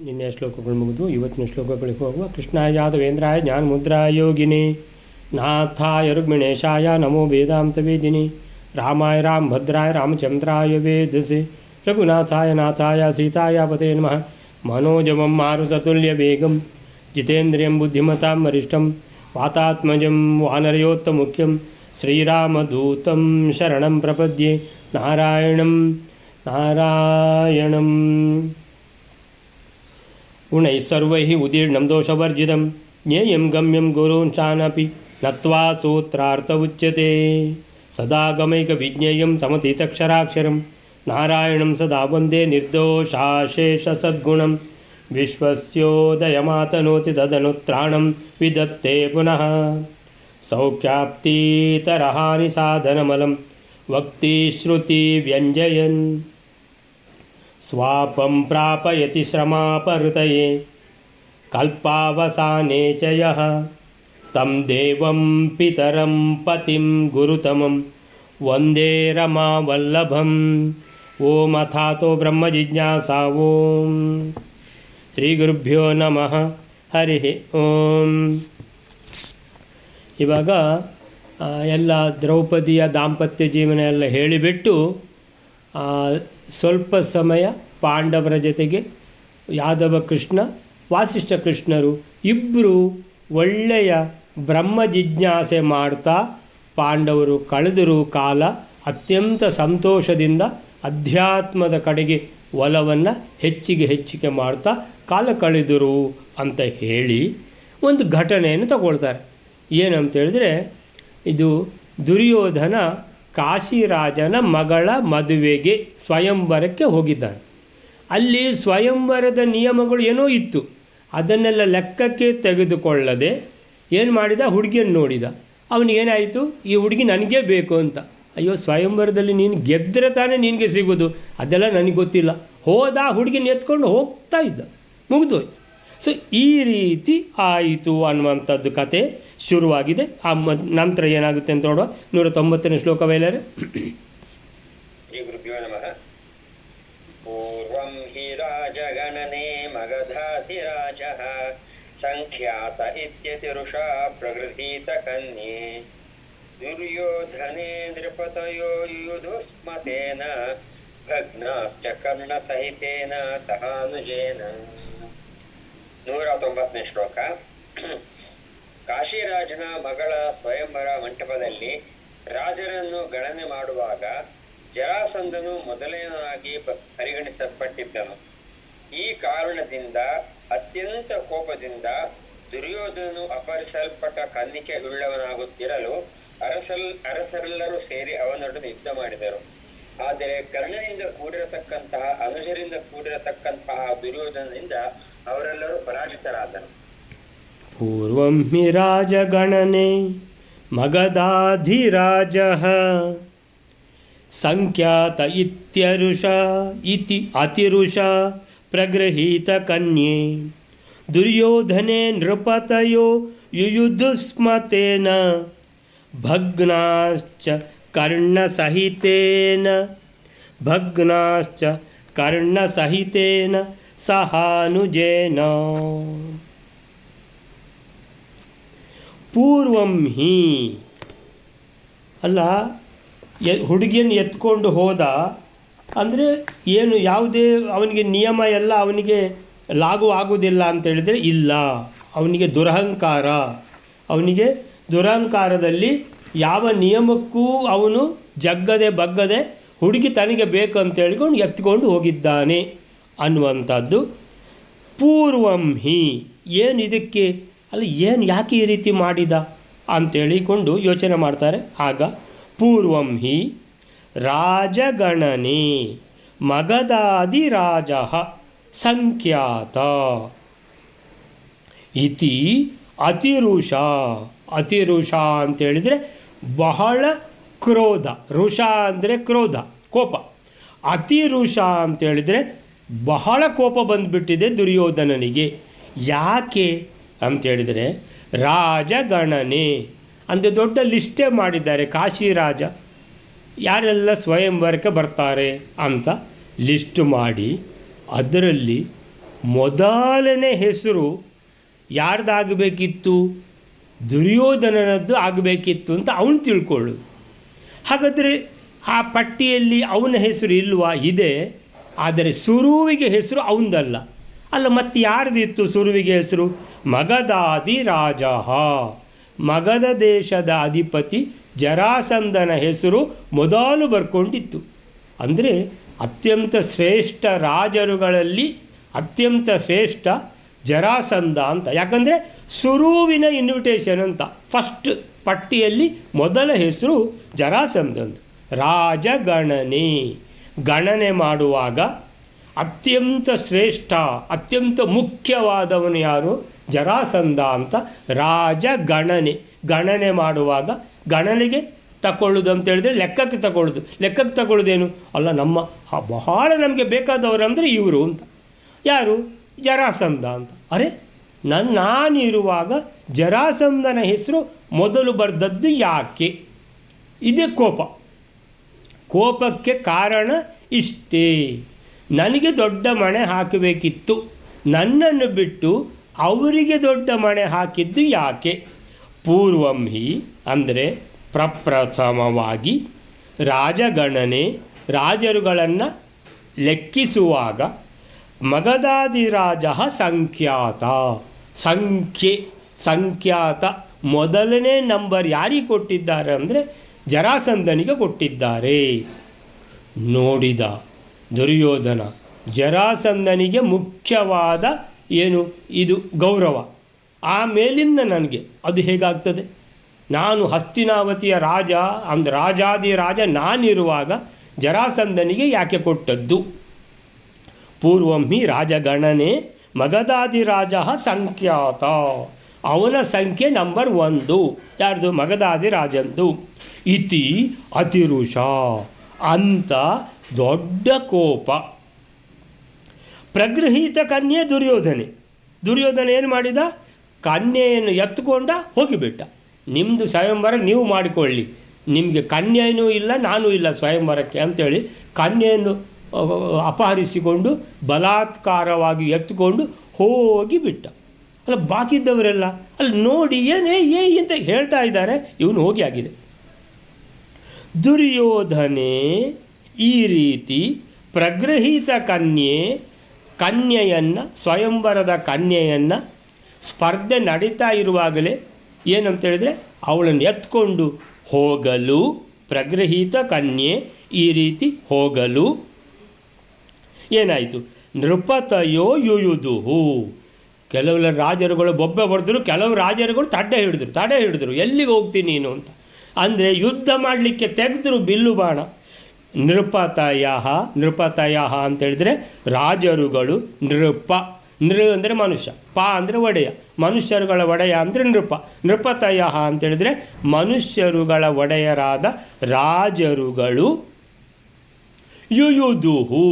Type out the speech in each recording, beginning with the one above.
ನಿನ್ನೆ ಶ್ಲೋಕಗಳು ಮುಗಿದು ಇವತ್ತಿನ ಶ್ಲೋಕಗಳಿಗೆ ಹೋಗುವ. ಕೃಷ್ಣಾಯ ಯಾದವೇಂದ್ರಾಯ ಜ್ಞಾನ ಮುದ್ರಾಯ ಯೋಗಿನಿ ನಾಥಾಯ ರುಕ್ಮಿಣೇಶಾಯ ನಮೋ ವೇದಾಂತ ವೇದಿನಿ ರಾಮಾಯ ರಾಮಭದ್ರಾಯ ರಾಮಚಂದ್ರಾಯ ವೇದಸಿ ರಘುನಾಥಾಯ ನಾಥಾಯ ಸೀತಾಯ ಪತೆ ನಮಃ. ಮನೋಜವಂ ಮಾರುತತುಲ್ಯ ವೇಗಂ ಜಿತೇಂದ್ರಿಯಂ ಬುದ್ಧಿಮತಾಂ ವರಿಷ್ಠಂ ವಾತಾತ್ಮಜಂ ವಾನರಯೋತ್ತಮುಖ್ಯಂ ಶ್ರೀರಾಮದೂತಂ ಶರಣಂ ಪ್ರಪದ್ಯೆ. ನಾರಾಯಣಂ ನಾರಾಯಣಂ ಗುಣೈಃ ಸರ್ವೈಃ ಉದೀರ್ಣಂ ದೋಷವರ್ಜಿತಂ ಜ್ಞೇಯಂ ಗಮ್ಯಂ ಗುರೂನ್ ಶಾನಪಿ ನತ್ವಾ ಸೂತ್ರಾರ್ಥ ಉಚ್ಯತೆ. ಸದಾ ಗಮೈಕ ವಿಜ್ಞೇಯಂ ಸಮತೀತಕ್ಷರಾಕ್ಷರಂ ನಾರಾಯಣಂ ಸದಾ ವಂದೇ ನಿರ್ದೋಷಾಶೇಷ ಸದ್ಗುಣಂ. ವಿಶ್ವಸ್ಯೋದಯಮಾತನೋತಿ ತದನುತ್ರಾಣಂ ವಿದತ್ತೇ ಪುನಃ. ಸೌಖ್ಯಾಪ್ತೀತರಹಾನಿ ಸಾಧನಮಲಂ ವಕ್ತಿ ಶ್ರುತಿ ವ್ಯಂಜಯನ್. ಸ್ವಾಪಂ ಪ್ರಾಪಯತಿ ಶ್ರಮಾಪಹೃತಯೇ ಕಲ್ಪಾವಸಾನೆ ಚ ಯಃ ತಂ ದೇವಂ ಪಿತರಂ ಪತಿಂ ಗುರುತಮಂ ವಂದೇ ರಮಾವಲ್ಲಭಂ. ಓಂ ಅಥಾತೋ ಬ್ರಹ್ಮ ಜಿಜ್ಞಾಸಾ. ಓಂ ಶ್ರೀ ಗುರುಭ್ಯೋ ನಮಃ. ಹರಿ ಓಂ. ಇವಾಗ ಎಲ್ಲ ದ್ರೌಪದಿಯ ದಾಂಪತ್ಯ ಜೀವನ ಎಲ್ಲ ಹೇಳಿಬಿಟ್ಟು ಸ್ವಲ್ಪ ಸಮಯ ಪಾಂಡವರ ಜೊತೆಗೆ ಯಾದವ ಕೃಷ್ಣ ವಾಸಿಷ್ಠ ಕೃಷ್ಣರು ಇಬ್ಬರು ಒಳ್ಳೆಯ ಬ್ರಹ್ಮ ಜಿಜ್ಞಾಸೆ ಮಾಡ್ತಾ ಪಾಂಡವರು ಕಳೆದರು ಕಾಲ. ಅತ್ಯಂತ ಸಂತೋಷದಿಂದ ಅಧ್ಯಾತ್ಮದ ಕಡೆಗೆ ಒಲವನ್ನು ಹೆಚ್ಚಿಗೆ ಮಾಡ್ತಾ ಕಾಲ ಕಳೆದರು ಅಂತ ಹೇಳಿ ಒಂದು ಘಟನೆಯನ್ನು ತಗೊಳ್ತಾರೆ. ಏನಂತ ಹೇಳಿದ್ರೆ, ಇದು ದುರ್ಯೋಧನ ಕಾಶಿರಾಜನ ಮಗಳ ಮದುವೆಗೆ ಸ್ವಯಂವರಕ್ಕೆ ಹೋಗಿದ್ದಾನೆ. ಅಲ್ಲಿ ಸ್ವಯಂವರದ ನಿಯಮಗಳು ಏನೋ ಇತ್ತು, ಅದನ್ನೆಲ್ಲ ಲೆಕ್ಕಕ್ಕೆ ತೆಗೆದುಕೊಳ್ಳದೆ ಏನು ಮಾಡಿದ, ಹುಡುಗಿಯನ್ನು ನೋಡಿದ. ಅವನಿಗೇನಾಯಿತು, ಈ ಹುಡುಗಿ ನನಗೇ ಬೇಕು ಅಂತ. ಅಯ್ಯೋ, ಸ್ವಯಂವರದಲ್ಲಿ ನೀನು ಗೆದ್ದರೆ ತಾನೇ ನಿನಗೆ ಸಿಗೋದು, ಅದೆಲ್ಲ ನನಗೆ ಗೊತ್ತಿಲ್ಲ. ಹೋದ, ಹುಡುಗಿನ ಎತ್ಕೊಂಡು ಹೋಗ್ತಾ ಇದ್ದ, ಮುಗಿದೋಯ್ತು. ಸೊ ಈ ರೀತಿ ಆಯಿತು ಅನ್ನುವಂಥದ್ದು ಕತೆ ಶುರುವಾಗಿದೆ. ಆ ನಂತರ ಏನಾಗುತ್ತೆ ಅಂತ ನೋಡುವ. 190ನೇ ಶ್ಲೋಕವೇಲರೆ. ಶ್ರೀ ಗುರುಭ್ಯೋ ನಮಃ. ಪೂರ್ವಂ ಹಿ ರಾಜಗಣನೆ ಮಗಧಾಧಿರಾಜಃ ಸಂಖ್ಯಾತ ಇತ್ಯತಿರುಷಾ ಪ್ರಗೃಹೀತ ಕನ್ಯೆ ದುರ್ಯೋಧನೆ ನೃಪತಯೋ ಯುಯುಧುಸ್ಮತೇನ ಭಗ್ನಾಶ್ಚ ಕರ್ಣಸಹಿತೇನ ಸಹಾನುಜೇನ. 190ನೇ ಶ್ಲೋಕ. ಕಾಶಿರಾಜನ ಮಗಳ ಸ್ವಯಂವರ ಮಂಟಪದಲ್ಲಿ ರಾಜರನ್ನು ಗಣನೆ ಮಾಡುವಾಗ ಜರಾಸಂಧನು ಮೊದಲನೇನಾಗಿ ಪರಿಗಣಿಸಲ್ಪಟ್ಟಿದ್ದನು. ಈ ಕಾರಣದಿಂದ ಅತ್ಯಂತ ಕೋಪದಿಂದ ದುರ್ಯೋಧನನು ಅಪಹರಿಸಲ್ಪಟ್ಟ ಕನ್ನಿಕೆ ಉಳ್ಳವನಾಗುತ್ತಿರಲು ಅರಸರೆಲ್ಲರೂ ಸೇರಿ ಅವನೊಡನೆ ಯುದ್ಧ ಮಾಡಿದರು. ಆದರೆ ಕರ್ಣನಿಂದ ಕೂಡಿರತಕ್ಕಂತಹ ಅನುಜರಿಂದ ಕೂಡಿರತಕ್ಕಂತಹ ದುರ್ಯೋಧನದಿಂದ ಅವರೆಲ್ಲರೂ ಪರಾಜಿತರಾದರು. ಪೂರ್ವಂ ಹಿ ರಾಜಗಣನೆ ಮಗಧಾಧಿರಾಜಃ ಸಂಖ್ಯಾತ ಇತಿ ಅತಿರುಷ ಪ್ರಗೃಹೀತ ಕನ್ಯೆ ದುರ್ಯೋಧನೆ ನೃಪತಯೋ ಯುಯುಧುಸ್ಮತೇನ ಭಗ್ನಾಶ್ಚ ಕರ್ಣಸಹಿತೇನ ಸಹಾನುಜೇನ. ಪೂರ್ವಂ ಹಿ ಅಲ್ಲ, ಹುಡುಗಿಯನ್ನು ಎತ್ಕೊಂಡು ಹೋದ ಅಂದರೆ ಏನು, ಯಾವುದೇ ಅವನಿಗೆ ನಿಯಮ ಎಲ್ಲ ಅವನಿಗೆ ಲಾಗು ಆಗುವುದಿಲ್ಲ ಅಂತೇಳಿದರೆ ಇಲ್ಲ. ಅವನಿಗೆ ದುರಹಂಕಾರದಲ್ಲಿ ಯಾವ ನಿಯಮಕ್ಕೂ ಅವನು ಜಗ್ಗದೆ ಬಗ್ಗದೆ ಹುಡುಗಿ ತನಗೆ ಬೇಕು ಅಂತ ಹೇಳಿಕೊಂಡು ಎತ್ಕೊಂಡು ಹೋಗಿದ್ದಾನೆ ಅನ್ನುವಂಥದ್ದು. ಪೂರ್ವಂ ಹಿ ಏನು ಇದಕ್ಕೆ ಅಲ್ಲ, ಏನು ಯಾಕೆ ಈ ರೀತಿ ಮಾಡಿದ ಅಂತೇಳಿಕೊಂಡು ಯೋಚನೆ ಮಾಡ್ತಾರೆ. ಆಗ ಪೂರ್ವಂ ಹಿ ರಾಜಗಣನೆ ಮಗಧಾಧಿರಾಜ ಸಂಖ್ಯಾತ ಇತಿ ಅತಿರುಷ. ಅತಿರುಷ ಅಂತೇಳಿದರೆ ಬಹಳ ಕ್ರೋಧ. ರುಷ ಅಂದರೆ ಕ್ರೋಧ, ಕೋಪ. ಅತಿರುಷ ಅಂತೇಳಿದರೆ ಬಹಳ ಕೋಪ ಬಂದುಬಿಟ್ಟಿದೆ ದುರ್ಯೋಧನನಿಗೆ. ಯಾಕೆ ಅಂತೇಳಿದರೆ, ರಾಜಗಣನೆ ಅಂದರೆ ದೊಡ್ಡ ಲಿಸ್ಟೇ ಮಾಡಿದ್ದಾರೆ. ಕಾಶಿರಾಜ ಯಾರೆಲ್ಲ ಸ್ವಯಂವರಕ್ಕೆ ಬರ್ತಾರೆ ಅಂತ ಲಿಸ್ಟ್ ಮಾಡಿ ಅದರಲ್ಲಿ ಮೊದಲನೇ ಹೆಸರು ಯಾರ್ದಾಗಬೇಕಿತ್ತು? ದುರ್ಯೋಧನನದ್ದು ಆಗಬೇಕಿತ್ತು ಅಂತ ಅವನು ತಿಳ್ಕೊಳ್ಳು. ಹಾಗಾದರೆ ಆ ಪಟ್ಟಿಯಲ್ಲಿ ಅವನ ಹೆಸರು ಇಲ್ವಾ? ಇದೆ. ಆದರೆ ಸುರುವಿಗೆ ಹೆಸರು ಅವನದಲ್ಲ. ಅಲ್ಲ, ಮತ್ತು ಯಾರ್ದಿತ್ತು ಸುರುವಿಗೆ ಹೆಸರು? ಮಗಧಾದಿ ರಾಜ, ಮಗಧ ದೇಶದ ಅಧಿಪತಿ ಜರಾಸಂಧನ ಹೆಸರು ಮೊದಲು ಬರ್ಕೊಂಡಿತ್ತು. ಅಂದರೆ ಅತ್ಯಂತ ಶ್ರೇಷ್ಠ ರಾಜರುಗಳಲ್ಲಿ ಅತ್ಯಂತ ಶ್ರೇಷ್ಠ ಜರಾಸಂಧ ಅಂತ. ಯಾಕಂದರೆ ಸುರುವಿನ ಇನ್ವಿಟೇಷನ್ ಅಂತ ಫಸ್ಟ್ ಪಟ್ಟಿಯಲ್ಲಿ ಮೊದಲ ಹೆಸರು ಜರಾಸಂಧಂದು. ರಾಜಗಣನೆ, ಗಣನೆ ಮಾಡುವಾಗ ಅತ್ಯಂತ ಶ್ರೇಷ್ಠ ಅತ್ಯಂತ ಮುಖ್ಯವಾದವನು ಯಾರು? ಜರಾಸಂಧ ಅಂತ. ರಾಜಗಣನೆ, ಗಣನೆ ಮಾಡುವಾಗ ಗಣನೆಗೆ ತಗೊಳ್ಳೋದು ಅಂತ ಹೇಳಿದ್ರೆ ಲೆಕ್ಕಕ್ಕೆ ತಗೊಳ್ಳೋದು. ಲೆಕ್ಕಕ್ಕೆ ತಗೊಳ್ಳೋದೇನು? ಅಲ್ಲ, ನಮ್ಮ ಬಹಳ ನಮಗೆ ಬೇಕಾದವರು ಅಂದರೆ ಇವರು ಅಂತ. ಯಾರು? ಜರಾಸಂಧ ಅಂತ. ಅರೆ, ನಾನಿರುವಾಗ ಜರಾಸಂಧನ ಹೆಸರು ಮೊದಲು ಬರೆದದ್ದು ಯಾಕೆ? ಇದೇ ಕೋಪ. ಕೋಪಕ್ಕೆ ಕಾರಣ ಇಷ್ಟೇ. ನನಗೆ ದೊಡ್ಡ ಮಣೆ ಹಾಕಬೇಕಿತ್ತು, ನನ್ನನ್ನು ಬಿಟ್ಟು ಅವರಿಗೆ ದೊಡ್ಡ ಮಣೆ ಹಾಕಿದ್ದು ಯಾಕೆ? ಪೂರ್ವಂ ಹಿ ಅಂದರೆ ಪ್ರಪ್ರಥಮವಾಗಿ ರಾಜಗಣನೆ, ರಾಜರುಗಳನ್ನು ಲೆಕ್ಕಿಸುವಾಗ ಮಗಧಾದಿರಾಜ ಸಂಖ್ಯಾತ, ಸಂಖ್ಯಾತ ಮೊದಲನೇ ನಂಬರ್ ಯಾರಿಗೆ ಕೊಟ್ಟಿದ್ದಾರೆ ಅಂದರೆ ಜರಾಸಂಧನಿಗೆ ಕೊಟ್ಟಿದ್ದಾರೆ. ನೋಡಿದ ದುರ್ಯೋಧನ ಜರಾಸಂಧನಿಗೆ ಮುಖ್ಯವಾದ ಏನು ಇದು ಗೌರವ. ಆ ಮೇಲಿಂದ ನನಗೆ ಅದು ಹೇಗಾಗ್ತದೆ? ನಾನು ಹಸ್ತಿನಾವತಿಯ ರಾಜ ಅಂದರೆ ರಾಜಾದಿ ರಾಜ ನಾನಿರುವಾಗ ಜರಾಸಂಧನಿಗೆ ಯಾಕೆ ಕೊಟ್ಟದ್ದು? ಪೂರ್ವಂ ಹಿ ರಾಜಗಣನೆ ಮಗಧಾದಿರಾಜ ಸಂಖ್ಯಾತ, ಅವನ ಸಂಖ್ಯೆ ನಂಬರ್ 1. ಯಾರ್ದು? ಮಗಧಾದಿರಾಜಂದು. ಇತಿ ಅತಿರುಷ ಅಂತ ದೊಡ್ಡ ಕೋಪ. ಪ್ರಗೃಹೀತ ಕನ್ಯೆ ದುರ್ಯೋಧನ ಏನು ಮಾಡಿದ? ಕನ್ಯೆಯನ್ನು ಎತ್ತುಕೊಂಡ ಹೋಗಿಬಿಟ್ಟ. ನಿಮ್ಮದು ಸ್ವಯಂವರ ನೀವು ಮಾಡಿಕೊಳ್ಳಿ, ನಿಮಗೆ ಕನ್ಯೆಯೂ ಇಲ್ಲ ನಾನೂ ಇಲ್ಲ ಸ್ವಯಂವರಕ್ಕೆ ಅಂತೇಳಿ ಕನ್ಯೆಯನ್ನು ಅಪಹರಿಸಿಕೊಂಡು ಬಲಾತ್ಕಾರವಾಗಿ ಎತ್ತುಕೊಂಡು ಹೋಗಿಬಿಟ್ಟ. ಅಲ್ಲ, ಬಾಕಿದ್ದವರೆಲ್ಲ ಅಲ್ಲಿ ನೋಡಿ ಏನೇ ಅಂತ ಹೇಳ್ತಾ ಇದ್ದಾರೆ, ಇವನು ಹೋಗಿ ಆಗಿದೆ. ದುರ್ಯೋಧನೆ ಈ ರೀತಿ ಪ್ರಗೃಹೀತ ಕನ್ಯೆಯನ್ನು ಸ್ವಯಂವರದ ಕನ್ಯೆಯನ್ನು ಸ್ಪರ್ಧೆ ನಡೀತಾ ಇರುವಾಗಲೇ ಏನಂತ ಹೇಳಿದ್ರೆ ಅವಳನ್ನು ಎತ್ಕೊಂಡು ಹೋಗಲು, ಪ್ರಗೃಹೀತ ಕನ್ಯೆ ಈ ರೀತಿ ಹೋಗಲು ಏನಾಯಿತು? ನೃಪತಯೋ ಯುಯುದುಹು. ಕೆಲವು ರಾಜರುಗಳು ಬೊಬ್ಬೆ ಹೊಡೆದ್ರು, ಕೆಲವು ರಾಜರುಗಳು ತಡೆ ಹಿಡಿದ್ರು ಎಲ್ಲಿಗೆ ಹೋಗ್ತೀನಿ ನೀನು ಅಂತ. ಅಂದರೆ ಯುದ್ಧ ಮಾಡಲಿಕ್ಕೆ ತೆಗೆದ್ರು ಬಿಲ್ಲು ಬಾಣ. ನೃಪತಯ ಅಂತೇಳಿದರೆ ರಾಜರುಗಳು. ನೃ ಅಂದರೆ ಮನುಷ್ಯ, ಪ ಅಂದರೆ ಒಡೆಯ, ಮನುಷ್ಯರುಗಳ ಒಡೆಯ ಅಂದರೆ ನೃಪತಯ ಅಂತೇಳಿದರೆ ಮನುಷ್ಯರುಗಳ ಒಡೆಯರಾದ ರಾಜರುಗಳು ಯುಯುದುಹು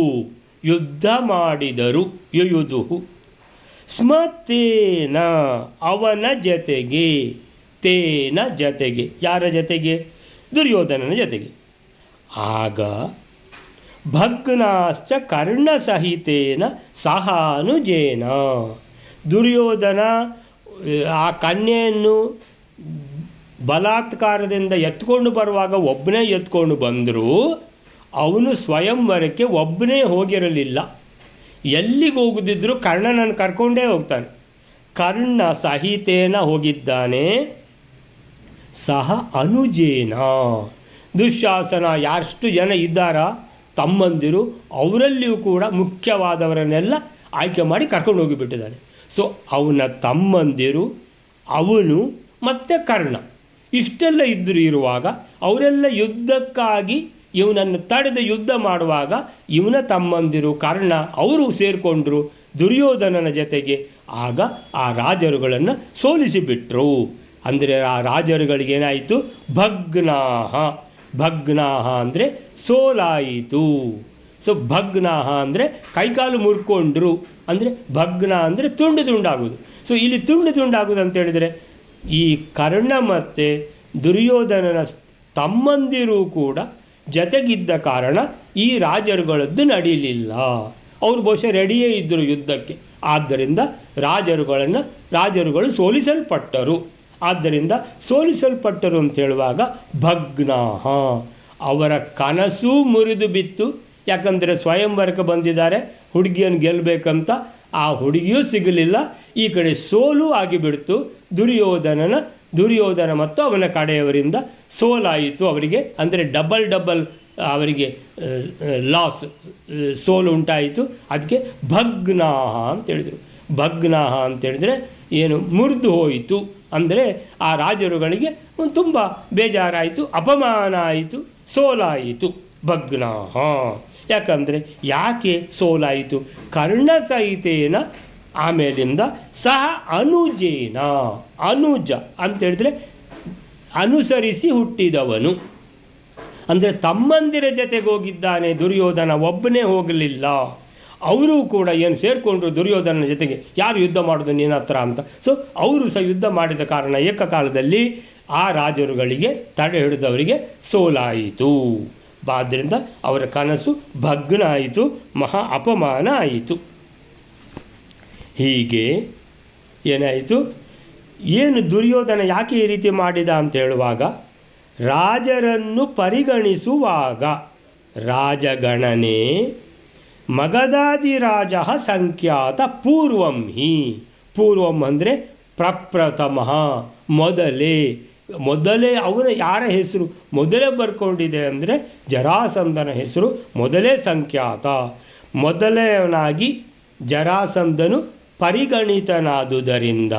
ಯುದ್ಧ ಮಾಡಿದರು. ಯುಯುದುಹು ಸ್ಮತೇನ ಅವನ ಜೊತೆಗೆ, ತೇನ ಜೊತೆಗೆ, ಯಾರ ಜೊತೆಗೆ? ದುರ್ಯೋಧನನ ಜೊತೆಗೆ. ಆಗ ಭಗ್ನಾಶ್ಚ ಕರ್ಣಸಹಿತೇನ ಸಹಾನುಜೇನ, ದುರ್ಯೋಧನ ಆ ಕನ್ಯೆಯನ್ನು ಬಲಾತ್ಕಾರದಿಂದ ಎತ್ಕೊಂಡು ಬರುವಾಗ ಒಬ್ಬನೇ ಎತ್ಕೊಂಡು ಬಂದರೂ ಅವನು ಸ್ವಯಂವರಕ್ಕೆ ಒಬ್ಬನೇ ಹೋಗಿರಲಿಲ್ಲ. ಎಲ್ಲಿಗೆ ಹೋಗುದಿದ್ರು ಕರ್ಣನನ್ನು ಕರ್ಕೊಂಡೇ ಹೋಗ್ತಾನೆ. ಕರ್ಣ ಸಹಿತೇನ ಹೋಗಿದ್ದಾನೆ. ಸಹ ಅನುಜೇನ, ದುಶ್ಯಾಸನ ಯಾರಷ್ಟು ಜನ ಇದ್ದಾರ ತಮ್ಮಂದಿರು, ಅವರಲ್ಲಿಯೂ ಕೂಡ ಮುಖ್ಯವಾದವರನ್ನೆಲ್ಲ ಆಯ್ಕೆ ಮಾಡಿ ಕರ್ಕೊಂಡು ಹೋಗಿಬಿಟ್ಟಿದ್ದಾನೆ. ಸೊ ಅವನ ತಮ್ಮಂದಿರು, ಅವನು ಮತ್ತು ಕರ್ಣ ಇಷ್ಟೆಲ್ಲ ಇರುವಾಗ ಅವರೆಲ್ಲ ಯುದ್ಧಕ್ಕಾಗಿ ಇವನನ್ನು ತಡೆದು ಯುದ್ಧ ಮಾಡುವಾಗ ಇವನ ತಮ್ಮಂದಿರು ಕರ್ಣ ಅವರು ಸೇರಿಕೊಂಡ್ರು ದುರ್ಯೋಧನನ ಜೊತೆಗೆ. ಆಗ ಆ ರಾಜರುಗಳನ್ನು ಸೋಲಿಸಿಬಿಟ್ರು. ಅಂದರೆ ಆ ರಾಜರುಗಳಿಗೇನಾಯಿತು? ಭಗ್ನಾಹ ಅಂದರೆ ಸೋಲಾಯಿತು. ಸೊ ಭಗ್ನಾಹ ಅಂದರೆ ಕೈಕಾಲು ಮುರ್ಕೊಂಡ್ರು, ಅಂದರೆ ಭಗ್ನ ಅಂದರೆ ತುಂಡು ತುಂಡಾಗೋದು. ಸೊ ಇಲ್ಲಿ ತುಂಡು ತುಂಡಾಗೋದು ಅಂತೇಳಿದರೆ ಈ ಕರ್ಣ ಮತ್ತು ದುರ್ಯೋಧನನ ತಮ್ಮಂದಿರು ಕೂಡ ಜೊತೆಗಿದ್ದ ಕಾರಣ ಈ ರಾಜರುಗಳದ್ದು ನಡೀಲಿಲ್ಲ. ಅವರು ಬಹುಶಃ ರೆಡಿಯೇ ಇದ್ದರು ಯುದ್ಧಕ್ಕೆ, ಆದ್ದರಿಂದ ರಾಜರುಗಳು ಸೋಲಿಸಲ್ಪಟ್ಟರು. ಆದ್ದರಿಂದ ಸೋಲಿಸಲ್ಪಟ್ಟರು ಅಂತ ಹೇಳುವಾಗ ಭಗ್ನಾಹ, ಅವರ ಕನಸು ಮುರಿದು ಬಿತ್ತು. ಯಾಕಂದರೆ ಸ್ವಯಂವರಕ್ಕೆ ಬಂದಿದ್ದಾರೆ, ಹುಡುಗಿಯನ್ನು ಗೆಲ್ಲಬೇಕಂತ, ಆ ಹುಡುಗಿಯೂ ಸಿಗಲಿಲ್ಲ. ಈ ಕಡೆ ಸೋಲು ಆಗಿಬಿಡ್ತು. ದುರ್ಯೋಧನ ಮತ್ತು ಅವನ ಕಡೆಯವರಿಂದ ಸೋಲಾಯಿತು ಅವರಿಗೆ. ಅಂದರೆ ಡಬಲ್ ಅವರಿಗೆ ಲಾಸ್, ಸೋಲು ಉಂಟಾಯಿತು. ಅದಕ್ಕೆ ಭಗ್ನಾಹ ಅಂತೇಳಿದರು. ಭಗ್ನಾಹ ಅಂತೇಳಿದರೆ ಏನು, ಮುರಿದು ಹೋಯಿತು. ಅಂದರೆ ಆ ರಾಜರುಗಳಿಗೆ ತುಂಬ ಬೇಜಾರಾಯಿತು, ಅಪಮಾನ ಆಯಿತು, ಸೋಲಾಯಿತು. ಭಗ್ನಾಹ. ಯಾಕೆ ಸೋಲಾಯಿತು? ಕರ್ಣಸಹಿತೇನ, ಆಮೇಲಿಂದ ಸಹ ಅನುಜೇನ. ಅನುಜ ಅಂತೇಳಿದರೆ ಅನುಸರಿಸಿ ಹುಟ್ಟಿದವನು. ಅಂದರೆ ತಮ್ಮಂದಿರ ಜೊತೆಗೆ ಹೋಗಿದ್ದಾನೆ ದುರ್ಯೋಧನ, ಒಬ್ಬನೇ ಹೋಗಲಿಲ್ಲ. ಅವರು ಕೂಡ ಏನು ಸೇರಿಕೊಂಡ್ರು ದುರ್ಯೋಧನನ ಜೊತೆಗೆ, ಯಾರು ಯುದ್ಧ ಮಾಡೋದು ನಿನ್ನ ಹತ್ರ ಅಂತ. ಸೊ ಅವರು ಸಹ ಯುದ್ಧ ಮಾಡಿದ ಕಾರಣ ಏಕಕಾಲದಲ್ಲಿ ಆ ರಾಜರುಗಳಿಗೆ, ತಡೆ ಹಿಡಿದವರಿಗೆ ಸೋಲಾಯಿತು. ಆದ್ದರಿಂದ ಅವರ ಕನಸು ಭಗ್ನ ಆಯಿತು, ಮಹಾ ಅಪಮಾನ ಆಯಿತು. ಹೀಗೆ ಏನಾಯಿತು, ಏನು ದುರ್ಯೋಧನ ಯಾಕೆ ಈ ರೀತಿ ಮಾಡಿದ ಅಂತ ಹೇಳುವಾಗ, ರಾಜರನ್ನು ಪರಿಗಣಿಸುವಾಗ ರಾಜಗಣನೆ ಮಗಧಾದಿರಾಜ ಸಂಖ್ಯಾತ ಪೂರ್ವಂ ಹಿ. ಪೂರ್ವಂ ಅಂದರೆ ಪ್ರಪ್ರಥಮಃ, ಮೊದಲೇ ಅವನ ಯಾರ ಹೆಸರು ಮೊದಲೇ ಬರ್ಕೊಂಡಿದೆ ಅಂದರೆ ಜರಾಸಂಧನ ಹೆಸರು ಮೊದಲೇ ಸಂಖ್ಯಾತ. ಮೊದಲನೇವನಾಗಿ ಜರಾಸಂಧನು ಪರಿಗಣಿತನಾದುದರಿಂದ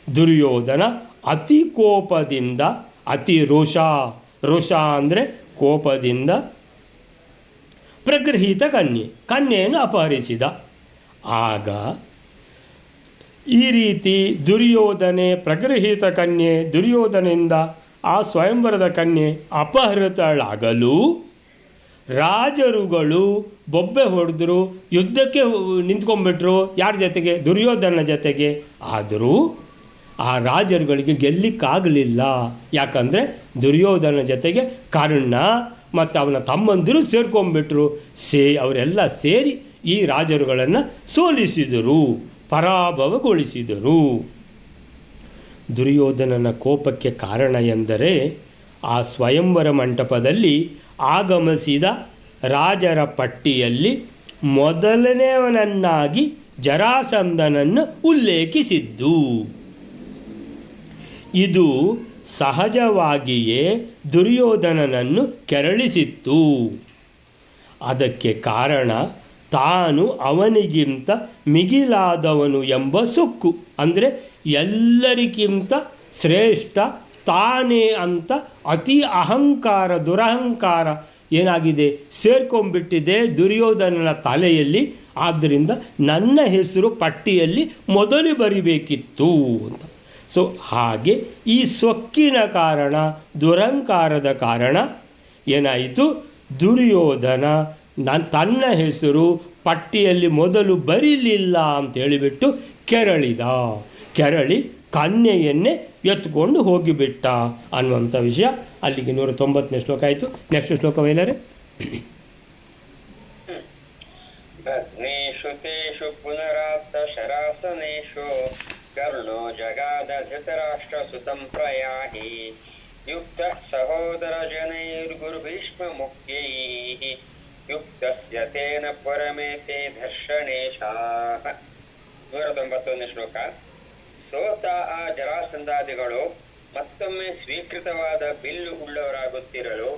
ದುರ್ಯೋಧನ ಅತಿ ಕೋಪದಿಂದ, ಅತಿ ರೋಷ ಅಂದರೆ ಕೋಪದಿಂದ ಪ್ರಗೃಹೀತ ಕನ್ಯೆಯನ್ನು ಅಪಹರಿಸಿದ. ಆಗ ಈ ರೀತಿ ಪ್ರಗೃಹೀತ ಕನ್ಯೆ, ದುರ್ಯೋಧನೆಯಿಂದ ಆ ಸ್ವಯಂವರದ ಕನ್ಯೆ ಅಪಹೃತಳಾಗಲು ರಾಜರುಗಳು ಬೊಬ್ಬೆ ಹೊಡೆದ್ರು, ಯುದ್ಧಕ್ಕೆ ನಿಂತ್ಕೊಂಡ್ಬಿಟ್ರು. ಯಾರ ಜೊತೆಗೆ? ದುರ್ಯೋಧನ ಜೊತೆಗೆ. ಆದರೂ ಆ ರಾಜರುಗಳಿಗೆ ಗೆಲ್ಲಿಕ್ಕಾಗಲಿಲ್ಲ. ಯಾಕಂದರೆ ದುರ್ಯೋಧನ ಜೊತೆಗೆ ಕರ್ಣ ಮತ್ತು ಅವನ ತಮ್ಮಂದಿರು ಸೇರ್ಕೊಂಡ್ಬಿಟ್ರು. ಅವರೆಲ್ಲ ಸೇರಿ ಈ ರಾಜರುಗಳನ್ನು ಸೋಲಿಸಿದರು, ಪರಾಭವಗೊಳಿಸಿದರು. ದುರ್ಯೋಧನನ ಕೋಪಕ್ಕೆ ಕಾರಣ ಎಂದರೆ ಆ ಸ್ವಯಂವರ ಮಂಟಪದಲ್ಲಿ ಆಗಮಿಸಿದ ರಾಜರ ಪಟ್ಟಿಯಲ್ಲಿ ಮೊದಲನೆಯವನನ್ನಾಗಿ ಜರಾಸಂಧನನ್ನು ಉಲ್ಲೇಖಿಸಿದ್ದು. ಇದು ಸಹಜವಾಗಿಯೇ ದುರ್ಯೋಧನನನ್ನು ಕೆರಳಿಸಿತ್ತು. ಅದಕ್ಕೆ ಕಾರಣ ತಾನು ಅವನಿಗಿಂತ ಮಿಗಿಲಾದವನು ಎಂಬ ಸೊಕ್ಕು. ಅಂದರೆ ಎಲ್ಲರಿಗಿಂತ ಶ್ರೇಷ್ಠ ತಾನೇ ಅಂತ ಅತಿ ದುರಹಂಕಾರ ಏನಾಗಿದೆ, ಸೇರ್ಕೊಂಡ್ಬಿಟ್ಟಿದೆ ದುರ್ಯೋಧನನ ತಲೆಯಲ್ಲಿ. ಆದ್ದರಿಂದ ನನ್ನ ಹೆಸರು ಪಟ್ಟಿಯಲ್ಲಿ ಮೊದಲು ಬರಿಬೇಕಿತ್ತು ಅಂತ. ಸೊ ಹಾಗೆ ಈ ಸೊಕ್ಕಿನ ಕಾರಣ, ದುರಹಂಕಾರದ ಕಾರಣ ಏನಾಯಿತು, ದುರ್ಯೋಧನ ತನ್ನ ಹೆಸರು ಪಟ್ಟಿಯಲ್ಲಿ ಮೊದಲು ಬರೀಲಿಲ್ಲ ಅಂತ ಹೇಳಿಬಿಟ್ಟು ಕೆರಳಿ ಕನ್ಯೆಯನ್ನೇ ಎತ್ಕೊಂಡು ಹೋಗಿಬಿಟ್ಟ ಅನ್ನುವಂಥ ವಿಷಯ. ಅಲ್ಲಿಗೆ 190ನೇ ಶ್ಲೋಕ ಆಯಿತು. ನೆಕ್ಸ್ಟ್ ಶ್ಲೋಕ ವೈಲರೆ. ಭಗ್ನೇಷು ತೇಷು ಪುನರಾತ್ತ ಶರಾಸನೇಷು ಕರ್ಣೋ ಜಗಾದ ಧೃತರಾಷ್ಟ್ರ ಸುತಂ ಪ್ರಯಾಹಿ ಯುಕ್ತ ಸಹೋದರ ಜನೈರ್ಗುರು ಭೀಷ್ಮ ಮುಖ್ಯೈಃ ಯುಕ್ತಸ್ಯ ತೇನ ಪರಮೇತೆ ದರ್ಶನೇಶಾಃ. 191ನೇ ಶ್ಲೋಕ. ಸೋತ ಆ ಜರಾಸಂಧಾದಿಗಳು ಮತ್ತೊಮ್ಮೆ ಸ್ವೀಕೃತವಾದ ಬಿಲ್ಲು ಉಳ್ಳವರಾಗುತ್ತಿರಲು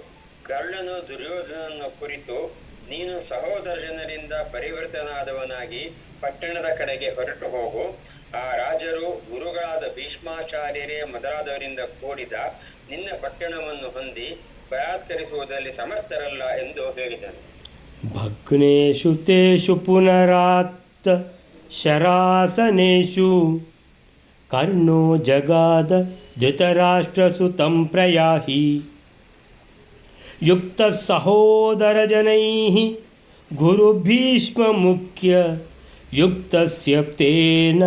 ಕರ್ಣನು ದುರ್ಯೋಧನನ್ನು ಕುರಿತು, ನೀನು ಸಹೋದರ ಜನರಿಂದ ಪರಿವರ್ತನಾದವನಾಗಿ ಪಟ್ಟಣದ ಕಡೆಗೆ ಹೊರಟು ಹೋಗು. ಆ ರಾಜರು ಗುರುಗಳಾದ ಭೀಷ್ಮಾಚಾರ್ಯರೇ ಮೊದಲಾದವರಿಂದ ಕೂಡಿದ ನಿನ್ನ ಪಟ್ಟಣವನ್ನು ಹೊಂದಿ ಬಲಾತ್ಕರಿಸುವುದರಲ್ಲಿ ಸಮರ್ಥರಲ್ಲ ಎಂದು ಹೇಳಿದನು. ಭಗ್ನೇಷು ತೇಷು ಪುನರಾತ್ತ ಶರಾಸನೇಷು ಕರ್ಣೋ ಜಗಾದ ಧೃತರಾಷ್ಟ್ರಸುತಂ ಪ್ರಯಾಹಿ ಯುಕ್ತ ಸಹೋದರ ಜನೈಃ ಗುರು ಭೀಷ್ಮ ಮುಖ್ಯ ಯುಕ್ತಸ್ಯ ತೇನ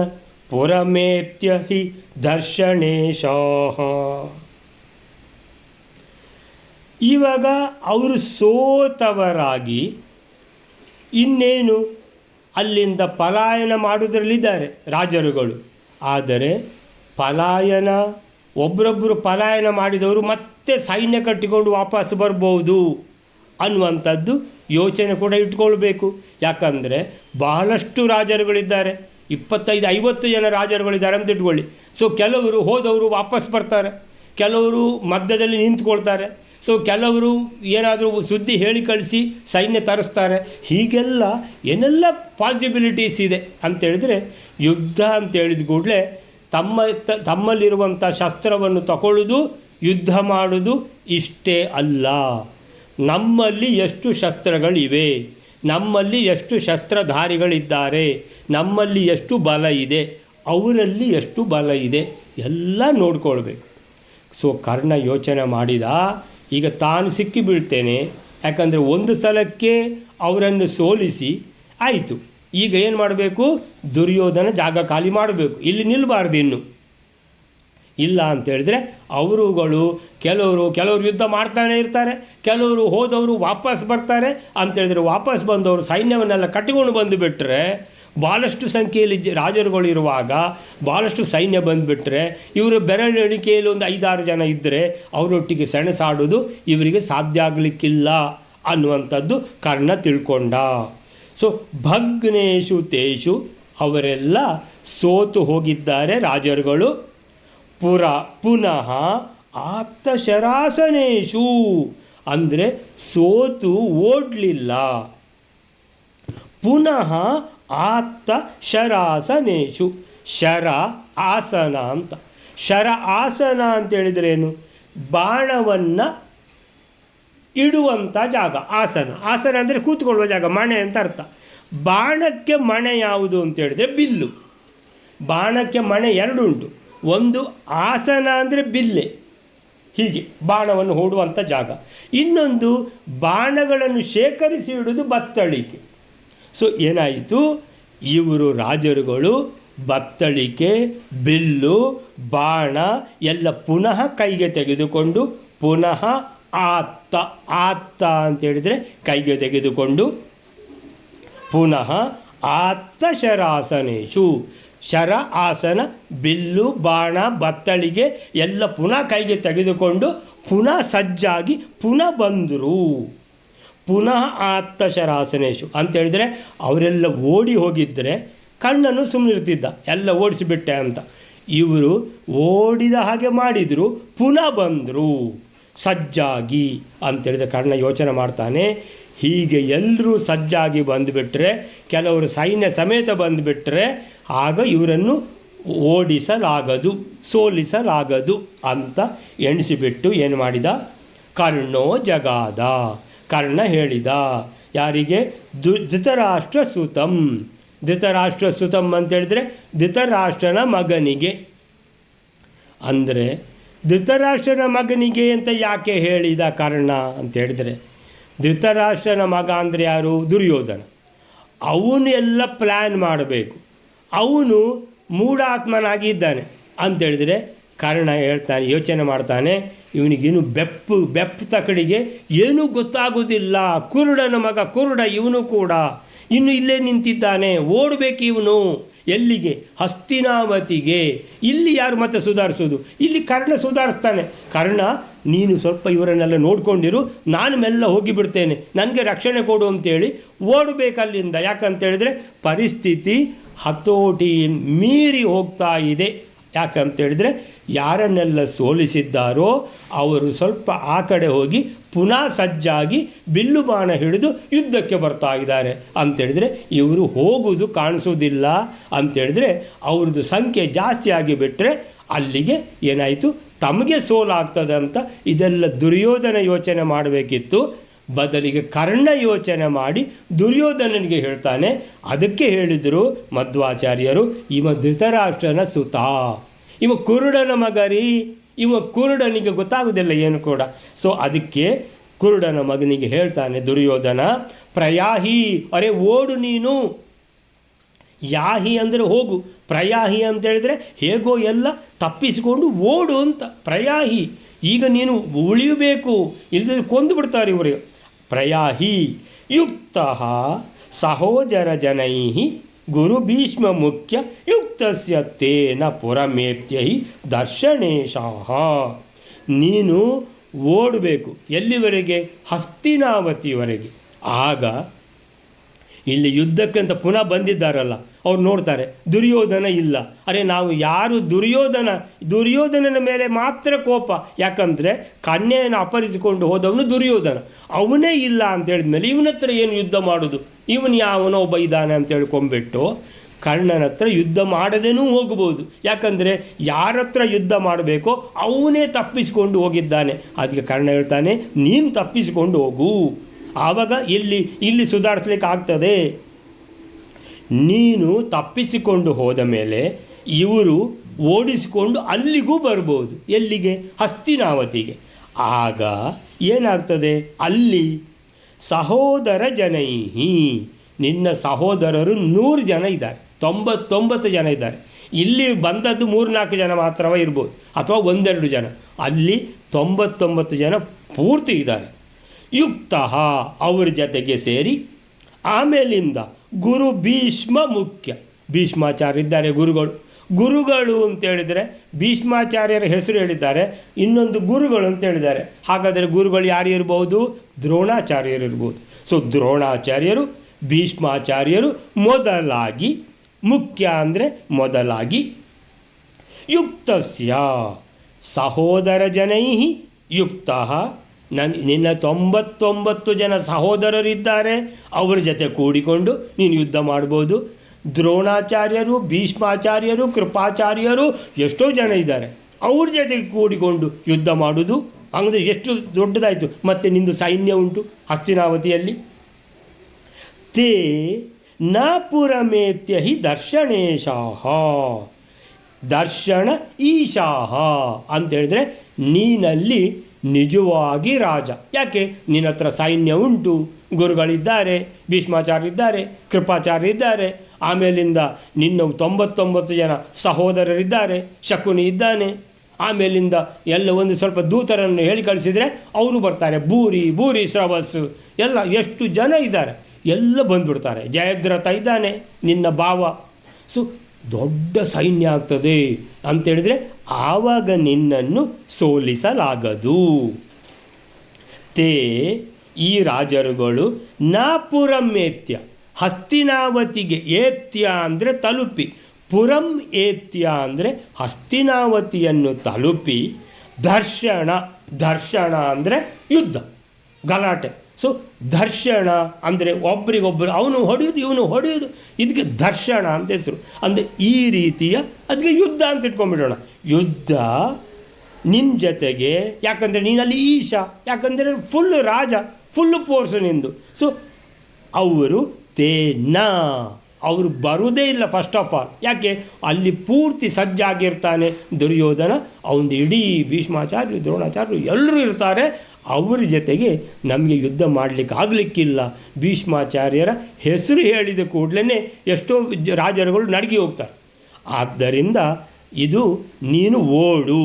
ಪುರಮೇತ್ಯ ಹಿ ದರ್ಶನೇಶಾಃ. ಇವಾಗ ಅವರು ಸೋತವರಾಗಿ ಇನ್ನೇನು ಅಲ್ಲಿಂದ ಪಲಾಯನ ಮಾಡುವುದರಲ್ಲಿದ್ದಾರೆ ರಾಜರುಗಳು. ಆದರೆ ಪಲಾಯನ ಒಬ್ಬರೊಬ್ಬರು ಪಲಾಯನ ಮಾಡಿದವರು ಮತ್ತೆ ಸೈನ್ಯ ಕಟ್ಟಿಕೊಂಡು ವಾಪಸ್ ಬರ್ಬೋದು ಅನ್ನುವಂಥದ್ದು ಯೋಚನೆ ಕೂಡ ಇಟ್ಕೊಳ್ಬೇಕು. ಯಾಕಂದರೆ ಬಹಳಷ್ಟು ರಾಜರುಗಳಿದ್ದಾರೆ, 25-50 ಜನ ರಾಜರುಗಳಿದ್ದಾರೆ ಅಂತ ಇಟ್ಕೊಳ್ಳಿ. ಸೊ ಕೆಲವರು ಹೋದವರು ವಾಪಸ್ ಬರ್ತಾರೆ, ಕೆಲವರು ಮಧ್ಯದಲ್ಲಿ ನಿಂತ್ಕೊಳ್ತಾರೆ, ಸೊ ಕೆಲವರು ಏನಾದರೂ ಸುದ್ದಿ ಹೇಳಿ ಕಳಿಸಿ ಸೈನ್ಯ ತರಿಸ್ತಾರೆ. ಹೀಗೆಲ್ಲ ಏನೆಲ್ಲ ಪಾಸಿಬಿಲಿಟೀಸ್ ಇದೆ ಅಂತೇಳಿದರೆ, ಯುದ್ಧ ಅಂತೇಳಿದ ಕೂಡಲೇ ತಮ್ಮಲ್ಲಿರುವಂಥ ಶಸ್ತ್ರವನ್ನು ತಗೊಳ್ಳೋದು, ಯುದ್ಧ ಮಾಡೋದು ಇಷ್ಟೇ ಅಲ್ಲ. ನಮ್ಮಲ್ಲಿ ಎಷ್ಟು ಶಸ್ತ್ರಗಳಿವೆ, ನಮ್ಮಲ್ಲಿ ಎಷ್ಟು ಶಸ್ತ್ರಧಾರಿಗಳಿದ್ದಾರೆ, ನಮ್ಮಲ್ಲಿ ಎಷ್ಟು ಬಲ ಇದೆ, ಅವರಲ್ಲಿ ಎಷ್ಟು ಬಲ ಇದೆ ಎಲ್ಲ ನೋಡ್ಕೊಳ್ಬೇಕು. ಸೊ ಕರ್ಣ ಯೋಚನೆ ಮಾಡಿದ, ಈಗ ತಾನು ಸಿಕ್ಕಿ ಬೀಳ್ತೇನೆ, ಯಾಕಂದರೆ ಒಂದು ಸಲಕ್ಕೆ ಅವರನ್ನು ಸೋಲಿಸಿ ಆಯಿತು. ಈಗ ಏನು ಮಾಡಬೇಕು, ದುರ್ಯೋಧನ ಜಾಗ ಖಾಲಿ ಮಾಡಬೇಕು, ಇಲ್ಲಿ ನಿಲ್ಲಬಾರ್ದು ಇನ್ನು. ಇಲ್ಲ ಅಂತೇಳಿದ್ರೆ ಅವರುಗಳು ಕೆಲವರು ಯುದ್ಧ ಮಾಡ್ತಾನೆ ಇರ್ತಾರೆ, ಕೆಲವರು ಹೋದವರು ವಾಪಸ್ ಬರ್ತಾರೆ ಅಂತೇಳಿದ್ರೆ, ವಾಪಸ್ ಬಂದವರು ಸೈನ್ಯವನ್ನೆಲ್ಲ ಕಟ್ಟಿಕೊಂಡು ಬಂದುಬಿಟ್ರೆ, ಭಾಳಷ್ಟು ಸಂಖ್ಯೆಯಲ್ಲಿ ರಾಜರುಗಳು ಇರುವಾಗ ಭಾಳಷ್ಟು ಸೈನ್ಯ ಬಂದುಬಿಟ್ರೆ, ಇವರು ಬೆರಳೆಣಿಕೆಯಲ್ಲಿ ಒಂದು 5-6 ಜನ ಇದ್ದರೆ ಅವರೊಟ್ಟಿಗೆ ಸೆಣಸಾಡೋದು ಇವರಿಗೆ ಸಾಧ್ಯ ಆಗಲಿಕ್ಕಿಲ್ಲ ಅನ್ನುವಂಥದ್ದು ಕರ್ಣ ತಿಳ್ಕೊಂಡ. ಸೊ ಭಗ್ನೇಶು ತೇಷು, ಅವರೆಲ್ಲ ಸೋತು ಹೋಗಿದ್ದಾರೆ ರಾಜರುಗಳು. ಪುನಃ ಆಪ್ತಶರಾಸನೇಶು, ಅಂದರೆ ಸೋತು ಓಡಲಿಲ್ಲ. ಪುನಃ ಆಪ್ತ ಶರಾಸನೇಶು, ಶರ ಆಸನ ಅಂತ. ಶರ ಆಸನ ಅಂತೇಳಿದ್ರೇನು, ಬಾಣವನ್ನು ಇಡುವಂಥ ಜಾಗ ಆಸನ. ಆಸನ ಅಂದರೆ ಕೂತ್ಕೊಳ್ಳುವ ಜಾಗ, ಮಣೆ ಅಂತ ಅರ್ಥ. ಬಾಣಕ್ಕೆ ಮಣೆ ಯಾವುದು ಅಂತೇಳಿದರೆ ಬಿಲ್ಲು. ಬಾಣಕ್ಕೆ ಮಣೆ 2 ಉಂಟು, ಒಂದು ಆಸನ ಅಂದರೆ ಬಿಲ್ಲೆ, ಹೀಗೆ ಬಾಣವನ್ನು ಹೂಡುವಂಥ ಜಾಗ. ಇನ್ನೊಂದು ಬಾಣಗಳನ್ನು ಶೇಖರಿಸಿ ಇಡುವುದು ಬತ್ತಳಿಕೆ. ಸೊ ಏನಾಯಿತು, ಇವರು ರಾಜರುಗಳು ಬತ್ತಳಿಕೆ, ಬಿಲ್ಲು, ಬಾಣ ಎಲ್ಲ ಪುನಃ ಕೈಗೆ ತೆಗೆದುಕೊಂಡು, ಪುನಃ ಆತ್ತ ಅಂತೇಳಿದರೆ ಕೈಗೆ ತೆಗೆದುಕೊಂಡು, ಪುನಃ ಆತ್ತ ಶರಾಸನೇಶು, ಶರ ಆಸನ, ಬಿಲ್ಲು, ಬಾಣ, ಬತ್ತಳಿಗೆ ಎಲ್ಲ ಪುನಃ ಕೈಗೆ ತೆಗೆದುಕೊಂಡು ಪುನಃ ಸಜ್ಜಾಗಿ ಪುನಃ ಬಂದರು. ಪುನಃ ಆತ್ತ ಶರಾಸನೇಶು ಅಂತೇಳಿದರೆ ಅವರೆಲ್ಲ ಓಡಿ ಹೋಗಿದ್ದರೆ ಕಣ್ಣನ್ನು ಸುಮ್ಮನಿರ್ತಿದ್ದ, ಎಲ್ಲ ಓಡಿಸಿಬಿಟ್ಟೆ ಅಂತ. ಇವರು ಓಡಿದ ಹಾಗೆ ಮಾಡಿದರು, ಪುನಃ ಬಂದರು ಸಜ್ಜಾಗಿ ಅಂತೇಳಿದರೆ ಕರ್ಣ ಯೋಚನೆ ಮಾಡ್ತಾನೆ, ಹೀಗೆ ಎಲ್ಲರೂ ಸಜ್ಜಾಗಿ ಬಂದುಬಿಟ್ರೆ, ಕೆಲವರು ಸೈನ್ಯ ಸಮೇತ ಬಂದುಬಿಟ್ರೆ ಆಗ ಇವರನ್ನು ಓಡಿಸಲಾಗದು, ಸೋಲಿಸಲಾಗದು ಅಂತ ಎಣಿಸಿಬಿಟ್ಟು ಏನು ಮಾಡಿದ, ಕರ್ಣೋ ಜಗಾದ, ಕರ್ಣ ಹೇಳಿದ. ಯಾರಿಗೆ, ಧೃತರಾಷ್ಟ್ರ ಸುತಂ. ಧೃತರಾಷ್ಟ್ರ ಸುತಂ ಅಂತೇಳಿದರೆ ಧೃತರಾಷ್ಟ್ರನ ಮಗನಿಗೆ. ಅಂದರೆ ಧೃತರಾಷ್ಟ್ರನ ಮಗನಿಗೆ ಅಂತ ಯಾಕೆ ಹೇಳಿದ ಕರ್ಣ ಅಂತೇಳಿದರೆ, ಧೃತರಾಷ್ಟ್ರನ ಮಗ ಅಂದರೆ ಯಾರು, ದುರ್ಯೋಧನ. ಅವನು ಎಲ್ಲ ಪ್ಲ್ಯಾನ್ ಮಾಡಬೇಕು, ಅವನು ಮೂಢಾತ್ಮನಾಗಿದ್ದಾನೆ ಅಂತೇಳಿದರೆ ಕರ್ಣ ಹೇಳ್ತಾನೆ, ಯೋಚನೆ ಮಾಡ್ತಾನೆ, ಇವನಿಗೇನು ಬೆಪ್ಪು ತಕಡಿಗೆ ಏನೂ ಗೊತ್ತಾಗೋದಿಲ್ಲ, ಕುರುಡನ ಮಗ, ಕುರುಡ ಇವನು ಕೂಡ, ಇನ್ನು ಇಲ್ಲೇ ನಿಂತಿದ್ದಾನೆ, ಓಡಬೇಕು ಇವನು ಎಲ್ಲಿಗೆ, ಹಸ್ತಿನಾವತಿಗೆ. ಇಲ್ಲಿ ಯಾರು ಮತ್ತೆ ಸುಧಾರಿಸೋದು, ಇಲ್ಲಿ ಕರ್ಣ ಸುಧಾರಿಸ್ತಾನೆ. ಕರ್ಣ ನೀನು ಸ್ವಲ್ಪ ಇವರನ್ನೆಲ್ಲ ನೋಡ್ಕೊಂಡಿರು, ನಾನು ಮೆಲ್ಲ ಹೋಗಿಬಿಡ್ತೇನೆ, ನನಗೆ ರಕ್ಷಣೆ ಕೊಡು ಅಂತೇಳಿ ಓಡಬೇಕಲ್ಲಿಂದ. ಯಾಕಂತೇಳಿದರೆ ಪರಿಸ್ಥಿತಿ ಹತೋಟಿ ಮೀರಿ ಹೋಗ್ತಾ ಇದೆ. ಯಾಕಂತೇಳಿದರೆ ಯಾರನ್ನೆಲ್ಲ ಸೋಲಿಸಿದ್ದಾರೋ ಅವರು ಸ್ವಲ್ಪ ಆ ಕಡೆ ಹೋಗಿ ಪುನಃ ಸಜ್ಜಾಗಿ ಬಿಲ್ಲು ಬಾಣ ಹಿಡಿದು ಯುದ್ಧಕ್ಕೆ ಬರ್ತಾ ಇದ್ದಾರೆ ಅಂತೇಳಿದರೆ, ಇವರು ಹೋಗುವುದು ಕಾಣಿಸೋದಿಲ್ಲ ಅಂತೇಳಿದರೆ ಅವ್ರದ್ದು ಸಂಖ್ಯೆ ಜಾಸ್ತಿ ಆಗಿಬಿಟ್ರೆ ಅಲ್ಲಿಗೆ ಏನಾಯಿತು, ತಮಗೆ ಸೋಲಾಗ್ತದೆ ಅಂತ ಇದೆಲ್ಲ ದುರ್ಯೋಧನ ಯೋಚನೆ ಮಾಡಬೇಕಿತ್ತು. ಬದಲಿಗೆ ಕರ್ಣ ಯೋಚನೆ ಮಾಡಿ ದುರ್ಯೋಧನನಿಗೆ ಹೇಳ್ತಾನೆ. ಅದಕ್ಕೆ ಹೇಳಿದರು ಮಧ್ವಾಚಾರ್ಯರು, ಇವ ಧೃತರಾಷ್ಟ್ರನ ಸುತ, ಇವ ಕುರುಡನ ಮಗರಿ, ಇವ ಕುರುಡನಿಗೆ ಗೊತ್ತಾಗೋದಿಲ್ಲ ಏನು ಕೂಡ. ಸೊ ಅದಕ್ಕೆ ಕುರುಡನ ಮಗನಿಗೆ ಹೇಳ್ತಾನೆ ದುರ್ಯೋಧನ, ಪ್ರಯಾಹಿ, ಅರೆ ಓಡು ನೀನು. ಯಾಹಿ ಅಂದರೆ ಹೋಗು, ಪ್ರಯಾಹಿ ಅಂತೇಳಿದರೆ ಹೇಗೋ ಎಲ್ಲ ತಪ್ಪಿಸಿಕೊಂಡು ಓಡು ಅಂತ. ಪ್ರಯಾಹಿ, ಈಗ ನೀನು ಉಳಿಯಬೇಕು, ಇಲ್ಲದೆ ಕೊಂದು ಬಿಡ್ತಾರೆ ಇವರು. ಪ್ರಯಾಹಿ ಯುಕ್ತ ಸಹೋದರ ಜನೈ ಗುರು ಭೀಷ್ಮ ಮುಖ್ಯ ಯುಕ್ತಸ್ಯ ತೇನ ಪುರಮೇತ್ಯ ದರ್ಶನೇಶಾಹ. ನೀನು ಓಡಬೇಕು ಎಲ್ಲಿವರೆಗೆ? ಹಸ್ತಿನಾವತಿವರೆಗೆ. ಆಗ ಇಲ್ಲಿ ಯುದ್ಧಕ್ಕಂತ ಪುನಃ ಬಂದಿದ್ದಾರಲ್ಲ, ಅವ್ರು ನೋಡ್ತಾರೆ ದುರ್ಯೋಧನ ಇಲ್ಲ. ಅರೆ ನಾವು ಯಾರು ದುರ್ಯೋಧನನ ಮೇಲೆ ಮಾತ್ರ ಕೋಪ. ಯಾಕಂದರೆ ಕನ್ಯೆಯನ್ನು ಅಪಹರಿಸಿಕೊಂಡು ಹೋದವನು ದುರ್ಯೋಧನ, ಅವನೇ ಇಲ್ಲ ಅಂತ ಹೇಳಿದ್ಮೇಲೆ ಇವನ ಹತ್ರ ಏನು ಯುದ್ಧ ಮಾಡೋದು? ಇವನು ಯಾವನೋ ಒಬ್ಬ ಇದ್ದಾನೆ ಅಂತ ಹೇಳ್ಕೊಂಡ್ಬಿಟ್ಟು ಕರ್ಣನ ಹತ್ರ ಯುದ್ಧ ಮಾಡದೇನೂ ಹೋಗ್ಬೋದು. ಯಾಕಂದರೆ ಯಾರ ಹತ್ರ ಯುದ್ಧ ಮಾಡಬೇಕೋ ಅವನೇ ತಪ್ಪಿಸಿಕೊಂಡು ಹೋಗಿದ್ದಾನೆ. ಅದಕ್ಕೆ ಕರ್ಣ ಹೇಳ್ತಾನೆ, ನೀನು ತಪ್ಪಿಸಿಕೊಂಡು ಹೋಗು, ಆವಾಗ ಇಲ್ಲಿ ಸುಧಾರಿಸ್ಲಿಕ್ಕೆ ಆಗ್ತದೆ. ನೀನು ತಪ್ಪಿಸಿಕೊಂಡು ಹೋದ ಮೇಲೆ ಇವರು ಓಡಿಸಿಕೊಂಡು ಅಲ್ಲಿಗೂ ಬರ್ಬೋದು. ಎಲ್ಲಿಗೆ? ಹಸ್ತಿನಾವತಿಗೆ. ಆಗ ಏನಾಗ್ತದೆ? ಅಲ್ಲಿ ಸಹೋದರ ಜನೈಹಿ, ನಿನ್ನ ಸಹೋದರರು 100 ಜನ ಇದ್ದಾರೆ, 99 ಜನ ಇದ್ದಾರೆ. ಇಲ್ಲಿ ಬಂದದ್ದು 3-4 ಜನ ಮಾತ್ರವೇ ಇರ್ಬೋದು, ಅಥವಾ 1-2 ಜನ. ಅಲ್ಲಿ 99 ಜನ ಪೂರ್ತಿ ಇದ್ದಾರೆ. ಯುಕ್ತ ಅವ್ರ ಜೊತೆಗೆ ಸೇರಿ ಆಮೇಲಿಂದ ಗುರು ಭೀಷ್ಮ ಮುಖ್ಯ, ಭೀಷ್ಮಾಚಾರ್ಯ ಇದ್ದಾರೆ. ಗುರುಗಳು ಅಂತೇಳಿದರೆ ಭೀಷ್ಮಾಚಾರ್ಯರ ಹೆಸರು ಹೇಳಿದ್ದಾರೆ, ಇನ್ನೊಂದು ಗುರುಗಳು ಅಂತ ಹೇಳಿದ್ದಾರೆ. ಹಾಗಾದರೆ ಗುರುಗಳು ಯಾರು ಇರ್ಬೋದು? ದ್ರೋಣಾಚಾರ್ಯರು ಇರ್ಬೋದು. ಸೊ ದ್ರೋಣಾಚಾರ್ಯರು, ಭೀಷ್ಮಾಚಾರ್ಯರು ಮೊದಲಾಗಿ, ಮುಖ್ಯ ಅಂದರೆ ಮೊದಲಾಗಿ, ಯುಕ್ತಸ್ಯ ಸಹೋದರ ಜನೈ ಯುಕ್ತ, ನಿನ್ನ 99 ಜನ ಸಹೋದರರಿದ್ದಾರೆ, ಅವರ ಜೊತೆ ಕೂಡಿಕೊಂಡು ನೀನು ಯುದ್ಧ ಮಾಡ್ಬೋದು. ದ್ರೋಣಾಚಾರ್ಯರು, ಭೀಷ್ಮಾಚಾರ್ಯರು, ಕೃಪಾಚಾರ್ಯರು ಎಷ್ಟೋ ಜನ ಇದ್ದಾರೆ, ಅವ್ರ ಜೊತೆಗೆ ಕೂಡಿಕೊಂಡು ಯುದ್ಧ ಮಾಡೋದು. ಅಂದರೆ ಎಷ್ಟು ದೊಡ್ಡದಾಯಿತು. ಮತ್ತು ನಿಂದು ಸೈನ್ಯ ಉಂಟು ಹಸ್ತಿನಾವತಿಯಲ್ಲಿ. ತೇ ನ ಪುರಮೇತ್ಯ ಹಿ ದರ್ಶನೇಶಾಹ, ದರ್ಶನ ಈಶಾಹ ಅಂತೇಳಿದರೆ ನೀನಲ್ಲಿ ನಿಜವಾಗಿ ರಾಜ. ಯಾಕೆ? ನಿನ್ನ ಹತ್ರ ಸೈನ್ಯ ಉಂಟು, ಗುರುಗಳಿದ್ದಾರೆ, ಭೀಷ್ಮಾಚಾರ್ಯ ಇದ್ದಾರೆ, ಕೃಪಾಚಾರ್ಯ ಇದ್ದಾರೆ, ಆಮೇಲಿಂದ ನಿನ್ನ 99 ಜನ ಸಹೋದರರಿದ್ದಾರೆ, ಶಕುನಿ ಇದ್ದಾನೆ, ಆಮೇಲಿಂದ ಎಲ್ಲ ಒಂದು ಸ್ವಲ್ಪ ದೂತರನ್ನು ಹೇಳಿ ಕಳಿಸಿದರೆ ಅವರು ಬರ್ತಾರೆ. ಭೂರಿ ಶ್ರವಸ್ಸು ಎಲ್ಲ ಎಷ್ಟು ಜನ ಇದ್ದಾರೆ, ಎಲ್ಲ ಬಂದುಬಿಡ್ತಾರೆ. ಜಯದ್ರಥ ಇದ್ದಾನೆ, ನಿನ್ನ ಭಾವ. ಸೊ ದೊಡ್ಡ ಸೈನ್ಯ ಆಗ್ತದೆ ಅಂತೇಳಿದರೆ ಆವಾಗ ನಿನ್ನನ್ನು ಸೋಲಿಸಲಾಗದು. ತೇ ಈ ರಾಜರುಗಳು ನಾಪುರಂ ಏತ್ಯ, ಹಸ್ತಿನಾವತಿಗೆ, ಏತ್ಯ ಅಂದರೆ ತಲುಪಿ, ಪುರಂ ಏತ್ಯ ಅಂದರೆ ಹಸ್ತಿನಾವತಿಯನ್ನು ತಲುಪಿ, ದರ್ಶನ ಅಂದರೆ ಯುದ್ಧ, ಗಲಾಟೆ. ಸೊ ದರ್ಶನ ಅಂದರೆ ಒಬ್ರಿಗೊಬ್ಬರು ಅವನು ಹೊಡೆಯೋದು ಇವನು ಹೊಡೆಯೋದು, ಇದಕ್ಕೆ ದರ್ಶನ ಅಂತ ಹೆಸರು. ಅಂದರೆ ಈ ರೀತಿಯ, ಅದಕ್ಕೆ ಯುದ್ಧ ಅಂತ ಇಟ್ಕೊಂಡ್ಬಿಡೋಣ. ಯುದ್ಧ ನಿನ್ನ ಜೊತೆಗೆ, ಯಾಕಂದರೆ ನೀನಲ್ಲಿ ಈಶ, ಯಾಕಂದರೆ ಫುಲ್ಲು ರಾಜ, ಫುಲ್ಲು ಫೋರ್ಸು ನಿಂದು. ಸೊ ಅವರು ಅವರು ಬರುವುದೇ ಇಲ್ಲ ಫಸ್ಟ್ ಆಫ್ ಆಲ್. ಯಾಕೆ? ಅಲ್ಲಿ ಪೂರ್ತಿ ಸಜ್ಜಾಗಿರ್ತಾನೆ ದುರ್ಯೋಧನ, ಅವನು ಇಡೀ ಭೀಷ್ಮಾಚಾರ್ಯರು, ದ್ರೋಣಾಚಾರ್ಯರು ಎಲ್ಲರೂ ಇರ್ತಾರೆ. ಅವರ ಜೊತೆಗೆ ನಮಗೆ ಯುದ್ಧ ಮಾಡಲಿಕ್ಕೆ ಆಗಲಿಕ್ಕಿಲ್ಲ. ಭೀಷ್ಮಾಚಾರ್ಯರ ಹೆಸರು ಹೇಳಿದ ಕೂಡಲೇ ಎಷ್ಟೋ ರಾಜರುಗಳು ನಡಗಿ ಹೋಗ್ತಾರೆ. ಆದ್ದರಿಂದ ಇದು ನೀನು ಓಡು,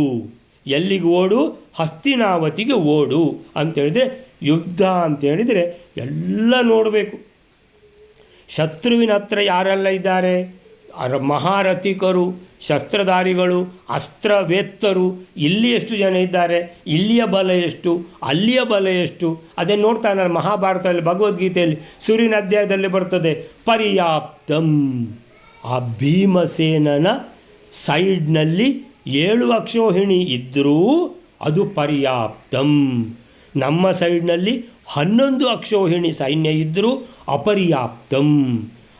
ಎಲ್ಲಿಗೆ ಓಡು? ಹಸ್ತಿನಾವತಿಗೆ ಓಡು ಅಂತೇಳಿದರೆ, ಯುದ್ಧ ಅಂತೇಳಿದರೆ ಎಲ್ಲ ನೋಡಬೇಕು. ಶತ್ರುವಿನ ಹತ್ರ ಯಾರೆಲ್ಲ ಇದ್ದಾರೆ? ಮಹಾರಥಿಕರು, ಶಸ್ತ್ರಧಾರಿಗಳು, ಅಸ್ತ್ರವೇತ್ತರು, ಇಲ್ಲಿ ಎಷ್ಟು ಜನ ಇದ್ದಾರೆ, ಇಲ್ಲಿಯ ಬಲ ಎಷ್ಟು, ಅಲ್ಲಿಯ ಬಲ ಎಷ್ಟು, ಅದೇ ನೋಡ್ತಾನೆ ಮಹಾಭಾರತದಲ್ಲಿ, ಭಗವದ್ಗೀತೆಯಲ್ಲಿ ಸೂರ್ಯನ ಅಧ್ಯಾಯದಲ್ಲಿ ಬರ್ತದೆ. ಪರ್ಯಾಪ್ತಂ, ಆ ಭೀಮಸೇನನ ಸೈಡ್ನಲ್ಲಿ 7 ಅಕ್ಷೋಹಿಣಿ ಇದ್ದರೂ ಅದು ಪರ್ಯಾಪ್ತಂ. ನಮ್ಮ ಸೈಡ್ನಲ್ಲಿ 11 ಅಕ್ಷೋಹಿಣಿ ಸೈನ್ಯ ಇದ್ದರೂ ಅಪರ್ಯಾಪ್ತಂ.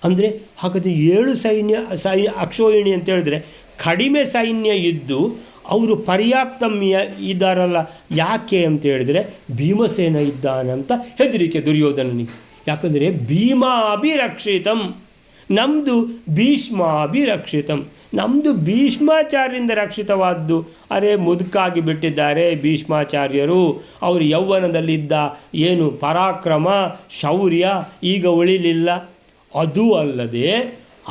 ಅಂದರೆ ಹಾಗಾದರೆ 7 ಅಕ್ಷೋಹಿಣಿ ಅಂತ ಹೇಳಿದ್ರೆ ಕಡಿಮೆ ಸೈನ್ಯ ಇದ್ದು ಅವರು ಪರ್ಯಾಪ್ತಮ್ಯ ಇದ್ದಾರಲ್ಲ. ಯಾಕೆ ಅಂತ ಹೇಳಿದರೆ ಭೀಮಸೇನ ಇದ್ದಾನಂತ ಹೆದರಿಕೆ ದುರ್ಯೋಧನನಿಗೆ. ಯಾಕಂದರೆ ಭೀಮಾಭಿರಕ್ಷಿತಂ, ನಮ್ಮದು ಭೀಷ್ಮಾಭಿರಕ್ಷಿತಂ, ನಮ್ಮದು ಭೀಷ್ಮಾಚಾರ್ಯರಿಂದ ರಕ್ಷಿತವಾದ್ದು. ಅರೆ ಮುದುಕಾಗಿ ಬಿಟ್ಟಿದ್ದಾರೆ ಭೀಷ್ಮಾಚಾರ್ಯರು, ಅವರು ಯೌವನದಲ್ಲಿದ್ದ ಏನು ಪರಾಕ್ರಮ ಶೌರ್ಯ ಈಗ ಉಳಿಲಿಲ್ಲ. ಅದೂ ಅಲ್ಲದೆ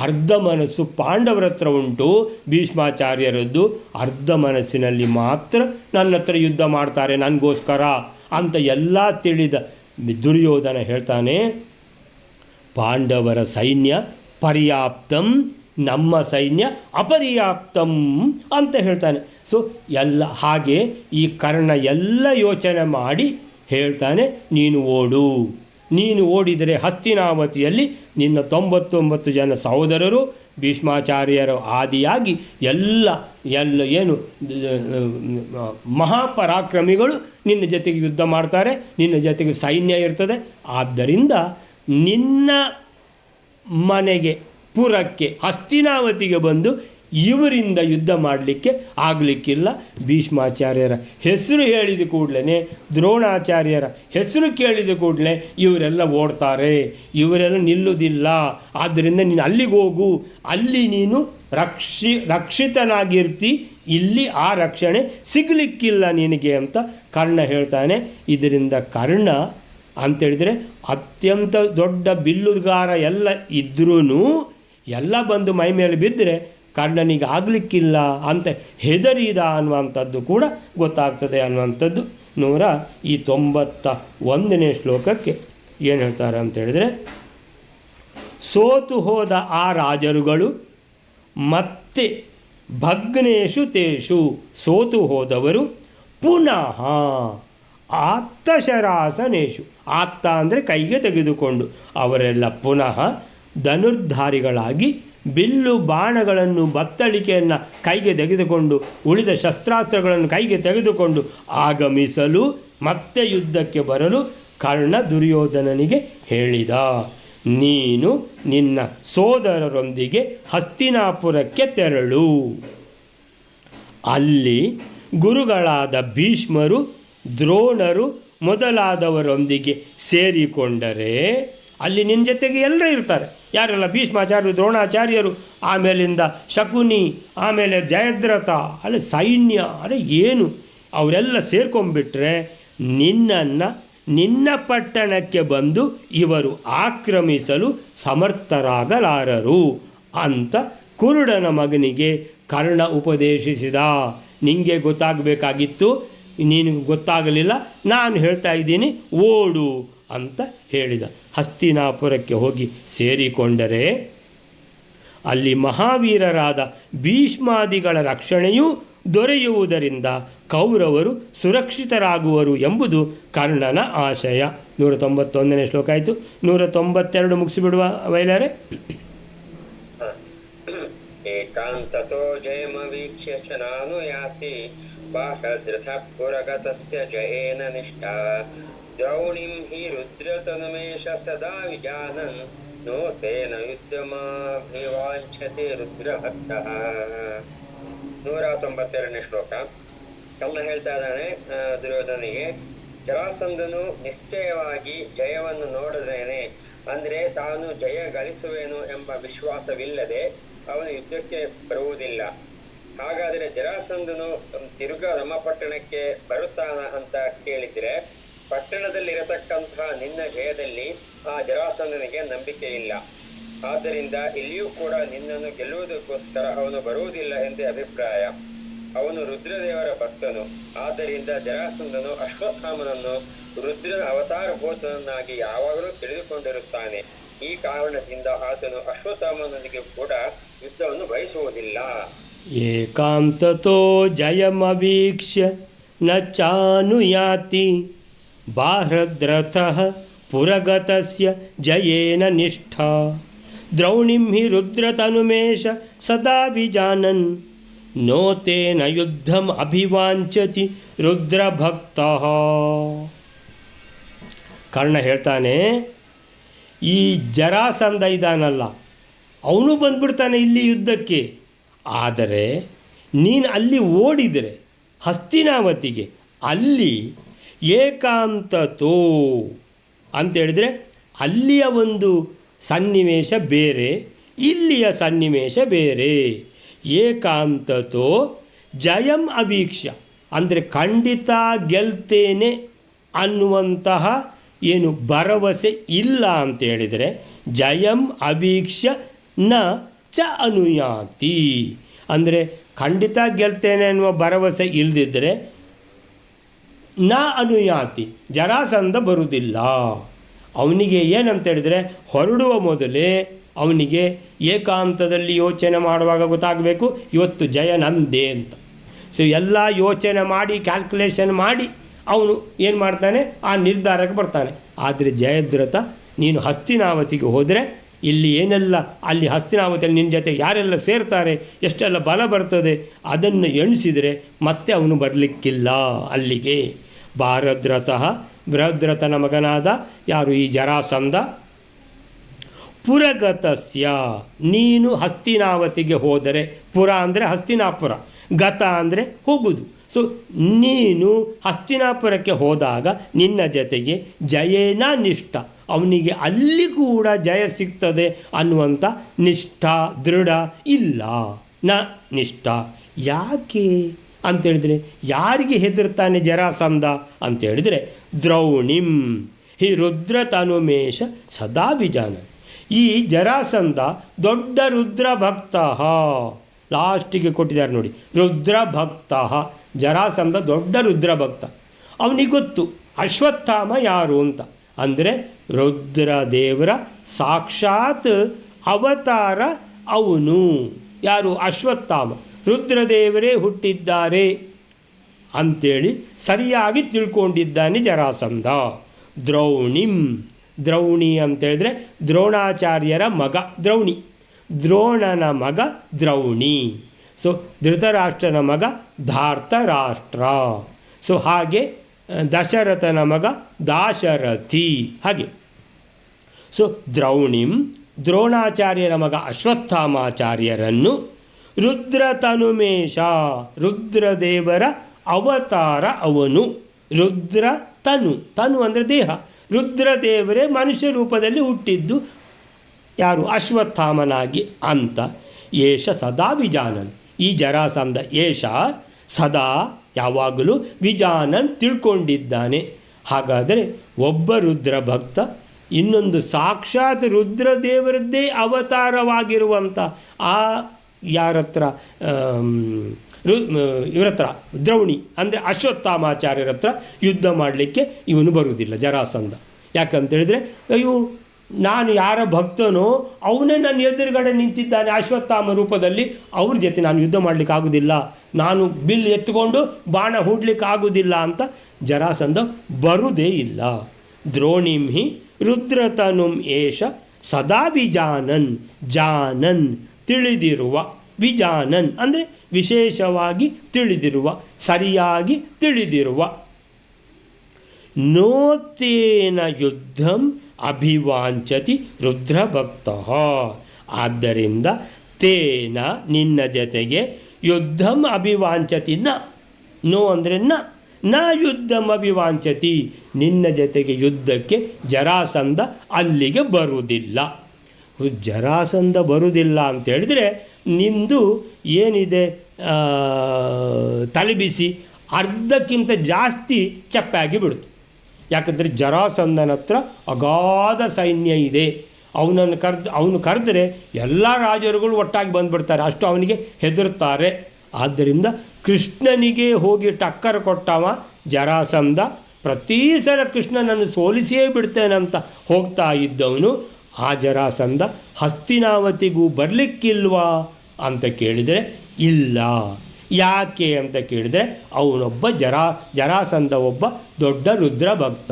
ಅರ್ಧ ಮನಸ್ಸು ಪಾಂಡವರ ಹತ್ರ ಉಂಟು ಭೀಷ್ಮಾಚಾರ್ಯರದ್ದು, ಅರ್ಧ ಮನಸ್ಸಿನಲ್ಲಿ ಮಾತ್ರ ನನ್ನ ಹತ್ರ ಯುದ್ಧ ಮಾಡ್ತಾರೆ ನನಗೋಸ್ಕರ ಅಂತ ಎಲ್ಲ ತಿಳಿದ ದುರ್ಯೋಧನ ಹೇಳ್ತಾನೆ, ಪಾಂಡವರ ಸೈನ್ಯ ಪರ್ಯಾಪ್ತಂ, ನಮ್ಮ ಸೈನ್ಯ ಅಪರ್ಯಾಪ್ತಂ ಅಂತ ಹೇಳ್ತಾನೆ. ಸೊ ಎಲ್ಲ ಹಾಗೆ ಈ ಕರ್ಣ ಎಲ್ಲ ಯೋಚನೆ ಮಾಡಿ ಹೇಳ್ತಾನೆ, ನೀನು ಓಡಿದರೆ ಹಸ್ತಿನಾವತಿಯಲ್ಲಿ ನಿನ್ನ 99 ಜನ ಸಹೋದರರು ಭೀಷ್ಮಾಚಾರ್ಯರ ಆದಿಯಾಗಿ ಎಲ್ಲ ಏನು ಮಹಾಪರಾಕ್ರಮಿಗಳು ನಿನ್ನ ಜೊತೆಗೆ ಯುದ್ಧ ಮಾಡ್ತಾರೆ, ನಿನ್ನ ಜೊತೆಗೆ ಸೈನ್ಯ ಇರ್ತದೆ. ಆದ್ದರಿಂದ ನಿನ್ನ ಮನೆಗೆ ಪುರಕ್ಕೆ ಹಸ್ತಿನಾವತಿಗೆ ಬಂದು ಇವರಿಂದ ಯುದ್ಧ ಮಾಡಲಿಕ್ಕೆ ಆಗಲಿಕ್ಕಿಲ್ಲ. ಭೀಷ್ಮಾಚಾರ್ಯರ ಹೆಸರು ಹೇಳಿದ ಕೂಡಲೇ, ದ್ರೋಣಾಚಾರ್ಯರ ಹೆಸರು ಕೇಳಿದ ಕೂಡಲೇ ಇವರೆಲ್ಲ ಓಡ್ತಾರೆ, ಇವರೆಲ್ಲ ನಿಲ್ಲುವುದಿಲ್ಲ. ಆದ್ದರಿಂದ ನೀನು ಅಲ್ಲಿಗೆ ಹೋಗು, ಅಲ್ಲಿ ನೀನು ರಕ್ಷಿತನಾಗಿರ್ತಿ, ಇಲ್ಲಿ ಆ ರಕ್ಷಣೆ ಸಿಗಲಿಕ್ಕಿಲ್ಲ ನಿನಗೆ ಅಂತ ಕರ್ಣ ಹೇಳ್ತಾನೆ. ಇದರಿಂದ ಕರ್ಣ ಅಂತೇಳಿದರೆ ಅತ್ಯಂತ ದೊಡ್ಡ ಬಿಲ್ಲುಗಾರ ಎಲ್ಲ ಇದ್ರೂ ಎಲ್ಲ ಬಂದು ಮೈ ಮೇಲೆ ಬಿದ್ದರೆ ಕರ್ಣನಿಗೆ ಆಗಲಿಕ್ಕಿಲ್ಲ ಅಂತ ಹೆದರಿದ ಅನ್ನುವಂಥದ್ದು ಕೂಡ ಗೊತ್ತಾಗ್ತದೆ ಅನ್ನುವಂಥದ್ದು 191ನೇ ಶ್ಲೋಕಕ್ಕೆ ಏನು ಹೇಳ್ತಾರೆ ಅಂತೇಳಿದರೆ, ಸೋತು ಹೋದ ಆ ರಾಜರುಗಳು ಮತ್ತೆ ಭಗ್ನೇಶು ತೇಷು, ಸೋತು ಹೋದವರು ಪುನಃ ಆತ್ತಶರಾಸನೇಶು, ಆತ್ತ ಅಂದರೆ ಕೈಗೆ ತೆಗೆದುಕೊಂಡು ಅವರೆಲ್ಲ ಪುನಃ ಧನುರ್ಧಾರಿಗಳಾಗಿ ಬಿಲ್ಲು ಬಾಣಗಳನ್ನು ಬತ್ತಳಿಕೆಯನ್ನು ಕೈಗೆ ತೆಗೆದುಕೊಂಡು ಉಳಿದ ಶಸ್ತ್ರಾಸ್ತ್ರಗಳನ್ನು ಕೈಗೆ ತೆಗೆದುಕೊಂಡು ಆಗಮಿಸಲು, ಮತ್ತೆ ಯುದ್ಧಕ್ಕೆ ಬರಲು ಕರ್ಣ ದುರ್ಯೋಧನನಿಗೆ ಹೇಳಿದ, ನೀನು ನಿನ್ನ ಸೋದರರೊಂದಿಗೆ ಹಸ್ತಿನಾಪುರಕ್ಕೆ ತೆರಳು. ಅಲ್ಲಿ ಗುರುಗಳಾದ ಭೀಷ್ಮರು, ದ್ರೋಣರು ಮೊದಲಾದವರೊಂದಿಗೆ ಸೇರಿಕೊಂಡರೆ ಅಲ್ಲಿ ನಿನ್ನ ಜೊತೆಗೆ ಎಲ್ಲರೂ ಇರ್ತಾರೆ. ಯಾರೆಲ್ಲ? ಭೀಷ್ಮಾಚಾರ್ಯರು, ದ್ರೋಣಾಚಾರ್ಯರು, ಆಮೇಲಿಂದ ಶಕುನಿ, ಆಮೇಲೆ ಜಯದ್ರಥ, ಅಲ್ಲಿ ಸೈನ್ಯ, ಅರೆ ಏನು ಅವರೆಲ್ಲ ಸೇರ್ಕೊಂಡ್ಬಿಟ್ರೆ ನಿನ್ನ ಪಟ್ಟಣಕ್ಕೆ ಬಂದು ಇವರು ಆಕ್ರಮಿಸಲು ಸಮರ್ಥರಾಗಲಾರರು ಅಂತ ಕುರುಡನ ಮಗನಿಗೆ ಕರ್ಣ ಉಪದೇಶಿಸಿದ. ನಿಮಗೆ ಗೊತ್ತಾಗಬೇಕಾಗಿತ್ತು, ನಿನಗೆ ಗೊತ್ತಾಗಲಿಲ್ಲ, ನಾನು ಹೇಳ್ತಾ ಇದ್ದೀನಿ, ಓಡು ಅಂತ ಹೇಳಿದ. ಹಸ್ತಿನಾಪುರಕ್ಕೆ ಹೋಗಿ ಸೇರಿಕೊಂಡರೆ ಅಲ್ಲಿ ಮಹಾವೀರರಾದ ಭೀಷ್ಮಾದಿಗಳ ರಕ್ಷಣೆಯೂ ದೊರೆಯುವುದರಿಂದ ಕೌರವರು ಸುರಕ್ಷಿತರಾಗುವರು ಎಂಬುದು ಕರ್ಣನ ಆಶಯ. 191ನೇ ಶ್ಲೋಕ ಆಯಿತು. 192 ಮುಗಿಸಿಬಿಡುವ ವೈಲಾರೆ. ಏಕಾಂತತೋ ಜಯಮವೀಕ್ಷ್ಯ ಚ ನಾನು ಯಾತಿ ಬಾಹದ್ರಥಃ ಪುರಗತಸ್ಯ ಜಯೇನ ನಿಷ್ಠಾ ದ್ರೌಣಿಂ ಹಿ ರುದ್ರತನುಮೇಷ ಸದಾ ವಿಜಾನನ್ ನೋ ತೇನ ಯುದ್ಧಮಾಭಿವಾಂಛತೆ ರುದ್ರಭಕ್ತಃ. 192ನೇ ಶ್ಲೋಕ. ಕರ್ಣ ಹೇಳ್ತಾ ಇದ್ದಾನೆ ದುರ್ಯೋಧನಿಗೆ, ಜರಾಸಂಧನು ನಿಶ್ಚಯವಾಗಿ ಜಯವನ್ನು ನೋಡದೇನೆ, ಅಂದರೆ ತಾನು ಜಯ ಗಳಿಸುವೆನು ಎಂಬ ವಿಶ್ವಾಸವಿಲ್ಲದೆ ಅವನು ಯುದ್ಧಕ್ಕೆ ಬರುವುದಿಲ್ಲ. ಹಾಗಾದರೆ ಜರಾಸಂಧನು ತಿರುಗ ನಮ್ಮ ಪಟ್ಟಣಕ್ಕೆ ಬರುತ್ತಾನ ಅಂತ ಕೇಳಿದ್ರೆ, ಪಟ್ಟಣದಲ್ಲಿರತಕ್ಕಂತಹ ನಿನ್ನ ಜಯದಲ್ಲಿ ಆ ಜರಾಸಂಧನಿಗೆ ನಂಬಿಕೆ ಇಲ್ಲ. ಆದ್ದರಿಂದ ಇಲ್ಲಿಯೂ ಕೂಡ ನಿನ್ನನ್ನು ಗೆಲ್ಲುವುದಕ್ಕೋಸ್ಕರ ಅವನು ಬರುವುದಿಲ್ಲ ಎಂದೇ ಅಭಿಪ್ರಾಯ. ಅವನು ರುದ್ರದೇವರ ಭಕ್ತನು. ಆದ್ದರಿಂದ ಜರಾಸಂಧನು ಅಶ್ವತ್ಥಾಮನನ್ನು ರುದ್ರನ ಅವತಾರಭೂತನನ್ನಾಗಿ ಯಾವಾಗಲೂ ತಿಳಿದುಕೊಂಡಿರುತ್ತಾನೆ. ಈ ಕಾರಣದಿಂದ ಆತನು ಅಶ್ವತ್ಥಾಮನೊಂದಿಗೆ ಕೂಡ ಯುದ್ಧವನ್ನು ಬಯಸುವುದಿಲ್ಲ. ಏಕಾಂತತೋ ಜಯಮವೀಕ್ಷ್ಯ ನ ಚಾನುಯಾತಿ ಬಾಹ್ರದ್ರಥಃ ಪುರಗತಸ್ಯ ಜಯೇನ ನಿಷ್ಠಾ ದ್ರೌಣಿಂ ಹಿ ರುದ್ರತನುಮೇಷ ಸದಾ ವಿಜಾನನ್ ನೋ ತೇನ ಯುದ್ಧಂ ಅಭಿವಾಂಚತಿ ರುದ್ರಭಕ್ತಃ. ಕರ್ಣ ಹೇಳ್ತಾನೆ, ಈ ಜರಾಸಂಧ ಇದ್ದಾನಲ್ಲ, ಅವನು ಬಂದ್ಬಿಡ್ತಾನೆ ಇಲ್ಲಿ ಯುದ್ಧಕ್ಕೆ. ಆದರೆ ನೀನು ಅಲ್ಲಿ ಓಡಿದರೆ ಹಸ್ತಿನಾವತಿಗೆ, ಅಲ್ಲಿ ಏಕಾಂತತೋ ಅಂತೇಳಿದರೆ ಅಲ್ಲಿಯ ಒಂದು ಸನ್ನಿವೇಶ ಬೇರೆ, ಇಲ್ಲಿಯ ಸನ್ನಿವೇಶ ಬೇರೆ. ಏಕಾಂತತೋ ಜಯಂ ಅವೀಕ್ಷ್ಯ ಅಂದರೆ ಖಂಡಿತ ಗೆಲ್ತೇನೆ ಅನ್ನುವಂತಹ ಏನು ಭರವಸೆ ಇಲ್ಲ ಅಂತೇಳಿದರೆ, ಜಯಂ ಅವೀಕ್ಷ್ಯ ನ ಚ ಅನುಯಾತಿ ಅಂದರೆ ಖಂಡಿತ ಗೆಲ್ತೇನೆ ಅನ್ನುವ ಭರವಸೆ ಇಲ್ಲದಿದ್ದರೆ ನ ಅನುಯಾತಿ ಜರಾಸಂಧ ಬರುವುದಿಲ್ಲ. ಅವನಿಗೆ ಏನಂತ ಹೇಳಿದರೆ ಹೊರಡುವ ಮೊದಲೇ ಅವನಿಗೆ ಏಕಾಂತದಲ್ಲಿ ಯೋಚನೆ ಮಾಡುವಾಗ ಗೊತ್ತಾಗಬೇಕು ಇವತ್ತು ಜಯ ನಂದೇ ಅಂತ. ಸೊ ಎಲ್ಲ ಯೋಚನೆ ಮಾಡಿ ಕ್ಯಾಲ್ಕುಲೇಷನ್ ಮಾಡಿ ಅವನು ಏನು ಮಾಡ್ತಾನೆ, ಆ ನಿರ್ಧಾರಕ್ಕೆ ಬರ್ತಾನೆ. ಆದರೆ ಜಯದ್ರಥ ನೀನು ಹಸ್ತಿನಾವತಿಗೆ ಹೋದರೆ ಇಲ್ಲಿ ಏನೆಲ್ಲ, ಅಲ್ಲಿ ಹಸ್ತಿನಾವತಿಯಲ್ಲಿ ನಿನ್ನ ಜೊತೆ ಯಾರೆಲ್ಲ ಸೇರ್ತಾರೆ, ಎಷ್ಟೆಲ್ಲ ಬಲ ಬರ್ತದೆ, ಅದನ್ನು ಎಣಿಸಿದರೆ ಮತ್ತೆ ಅವನು ಬರಲಿಕ್ಕಿಲ್ಲ ಅಲ್ಲಿಗೆ. ಭಾರದ್ರಥಃ, ಬೃಹದ್ರಥನ ಮಗನಾದ ಯಾರು ಈ ಜರಾಸಂಧ, ಪುರಗತಸ್ಯ, ನೀನು ಹಸ್ತಿನಾವತಿಗೆ ಹೋದರೆ, ಪುರ ಅಂದರೆ ಹಸ್ತಿನಾಪುರ, ಗತ ಅಂದರೆ ಹೋಗುವುದು. ಸೊ ನೀನು ಹಸ್ತಿನಾಪುರಕ್ಕೆ ಹೋದಾಗ ನಿನ್ನ ಜೊತೆಗೆ ಜಯೇನ ನಿಷ್ಠ, ಅವನಿಗೆ ಅಲ್ಲಿ ಕೂಡ ಜಯ ಸಿಗ್ತದೆ ಅನ್ನುವಂಥ ನಿಷ್ಠ ದೃಢ ಇಲ್ಲ. ನ ನಿಷ್ಠ. ಯಾಕೆ ಅಂತೇಳಿದರೆ, ಯಾರಿಗೆ ಹೆದರ್ತಾನೆ ಜರಾಸಂಧ ಅಂತೇಳಿದರೆ, ದ್ರೌಣಿಂ ಹಿ ರುದ್ರತನುಮೇಶ ಸದಾ ವಿಜಾನ. ಈ ಜರಾಸಂಧ ದೊಡ್ಡ ರುದ್ರ ಭಕ್ತ, ಲಾಸ್ಟಿಗೆ ಕೊಟ್ಟಿದ್ದಾರೆ ನೋಡಿ, ರುದ್ರ ಭಕ್ತ. ಜರಾಸಂಧ ದೊಡ್ಡ ರುದ್ರ ಭಕ್ತ. ಅವನಿಗೆ ಗೊತ್ತು ಅಶ್ವತ್ಥಾಮ ಯಾರು ಅಂತ. ಅಂದರೆ ರುದ್ರದೇವರ ಸಾಕ್ಷಾತ್ ಅವತಾರ ಅವನು. ಯಾರು? ಅಶ್ವತ್ಥಾಮ. ರುದ್ರದೇವರೇ ಹುಟ್ಟಿದ್ದಾರೆ ಅಂಥೇಳಿ ಸರಿಯಾಗಿ ತಿಳ್ಕೊಂಡಿದ್ದಾನೆ ಜರಾಸಂಧ. ದ್ರೌಣಿಂ, ದ್ರೌಣಿ ಅಂತೇಳಿದ್ರೆ ದ್ರೋಣಾಚಾರ್ಯರ ಮಗ ದ್ರೌಣಿ, ದ್ರೋಣನ ಮಗ ದ್ರೌಣಿ. ಸೊ ಧೃತರಾಷ್ಟ್ರನ ಮಗ ಧಾರ್ತರಾಷ್ಟ್ರ. ಸೊ ಹಾಗೆ ದಶರಥನ ಮಗ ದಾಶರಥಿ. ಹಾಗೆ ಸೊ ದ್ರೌಣಿಂ, ದ್ರೋಣಾಚಾರ್ಯರ ಮಗ ಅಶ್ವತ್ಥಾಮಾಚಾರ್ಯರನ್ನು, ರುದ್ರತನುಮೇಶ, ರುದ್ರದೇವರ ಅವತಾರ ಅವನು. ರುದ್ರ ತನು, ತನು ಅಂದರೆ ದೇಹ. ರುದ್ರದೇವರೇ ಮನುಷ್ಯ ರೂಪದಲ್ಲಿ ಹುಟ್ಟಿದ್ದು ಯಾರು? ಅಶ್ವತ್ಥಾಮನಾಗಿ ಅಂತ. ಏಷ ಸದಾ ವಿಜಾನನ್, ಈ ಜರಾಸಂಧ ಏಷ ಸದಾ ಯಾವಾಗಲೂ ವಿಜಾನನ್ ತಿಳ್ಕೊಂಡಿದ್ದಾನೆ. ಹಾಗಾದರೆ ಒಬ್ಬ ರುದ್ರ ಭಕ್ತ, ಇನ್ನೊಂದು ಸಾಕ್ಷಾತ್ ರುದ್ರದೇವರದ್ದೇ ಅವತಾರವಾಗಿರುವಂಥ ಆ ಯಾರತ್ರ, ಇವರ ಹತ್ರ ದ್ರೌಣಿ ಅಂದರೆ ಅಶ್ವತ್ಥಾಮಾಚಾರ್ಯರ ಹತ್ರ ಯುದ್ಧ ಮಾಡಲಿಕ್ಕೆ ಇವನು ಬರುವುದಿಲ್ಲ ಜರಾಸಂಧ. ಯಾಕಂತೇಳಿದರೆ, ಅಯ್ಯೋ ನಾನು ಯಾರ ಭಕ್ತನೋ ಅವನೇ ನನ್ನ ಎದುರುಗಡೆ ನಿಂತಿದ್ದಾನೆ ಅಶ್ವತ್ಥಾಮ ರೂಪದಲ್ಲಿ, ಅವ್ರ ಜೊತೆ ನಾನು ಯುದ್ಧ ಮಾಡಲಿಕ್ಕೆ ಆಗೋದಿಲ್ಲ, ನಾನು ಬಿಲ್ ಎತ್ಕೊಂಡು ಬಾಣ ಹೂಡ್ಲಿಕ್ಕೆ ಆಗೋದಿಲ್ಲ ಅಂತ ಜರಾಸಂಧ ಬರುವುದೇ ಇಲ್ಲ. ದ್ರೋಣಿಂ ಹಿ ರುದ್ರತನುಂ ಏಷ ಸದಾ ವಿಜಾನನ್, ಜಾನನ್ ತಿಳಿದಿರುವ, ವಿಜಾನನ್ ಅಂದರೆ ವಿಶೇಷವಾಗಿ ತಿಳಿದಿರುವ, ಸರಿಯಾಗಿ ತಿಳಿದಿರುವ. ನೋತೇನ ಯುದ್ಧಂ ಅಭಿವಾಂಚತಿ ರುದ್ರಭಕ್ತ. ಆದ್ದರಿಂದ ತೇನ ನಿನ್ನ ಜೊತೆಗೆ ಯುದ್ಧಂ ಅಭಿವಾಂಚತಿ, ನೋ ಅಂದರೆ ನ ಯುದ್ಧಂ ಅಭಿವಾಂಚತಿ, ನಿನ್ನ ಜೊತೆಗೆ ಯುದ್ಧಕ್ಕೆ ಜರಾಸಂಧ ಅಲ್ಲಿಗೆ ಬರುವುದಿಲ್ಲ. ಜರಾಸಂಧ ಬರುವುದಿಲ್ಲ ಅಂತೇಳಿದರೆ ನಿಂದು ಏನಿದೆ ತಲೆಬಿಸಿ ಅರ್ಧಕ್ಕಿಂತ ಜಾಸ್ತಿ ಚಪ್ಪಾಗಿ ಬಿಡ್ತು. ಯಾಕಂದರೆ ಜರಾಸಂಧನ ಹತ್ರ ಅಗಾಧ ಸೈನ್ಯ ಇದೆ. ಅವನು ಕರೆದರೆ ಎಲ್ಲ ರಾಜರುಗಳು ಒಟ್ಟಾಗಿ ಬಂದುಬಿಡ್ತಾರೆ, ಅಷ್ಟು ಅವನಿಗೆ ಹೆದರ್ತಾರೆ. ಆದ್ದರಿಂದ ಕೃಷ್ಣನಿಗೆ ಹೋಗಿ ಟಕ್ಕರ್ ಕೊಟ್ಟವ ಜರಾಸಂಧ. ಪ್ರತಿ ಸಲ ಕೃಷ್ಣನನ್ನು ಸೋಲಿಸಿಯೇ ಬಿಡ್ತೇನೆ ಅಂತ ಹೋಗ್ತಾ ಇದ್ದವನು ಆ ಜರಾಸಂಧ ಹಸ್ತಿನಾವತಿಗೂ ಬರಲಿಕ್ಕಿಲ್ವಾ ಅಂತ ಕೇಳಿದರೆ ಇಲ್ಲ. ಯಾಕೆ ಅಂತ ಕೇಳಿದರೆ ಅವನೊಬ್ಬ ಜರಾಸಂಧ ಒಬ್ಬ ದೊಡ್ಡ ರುದ್ರ ಭಕ್ತ.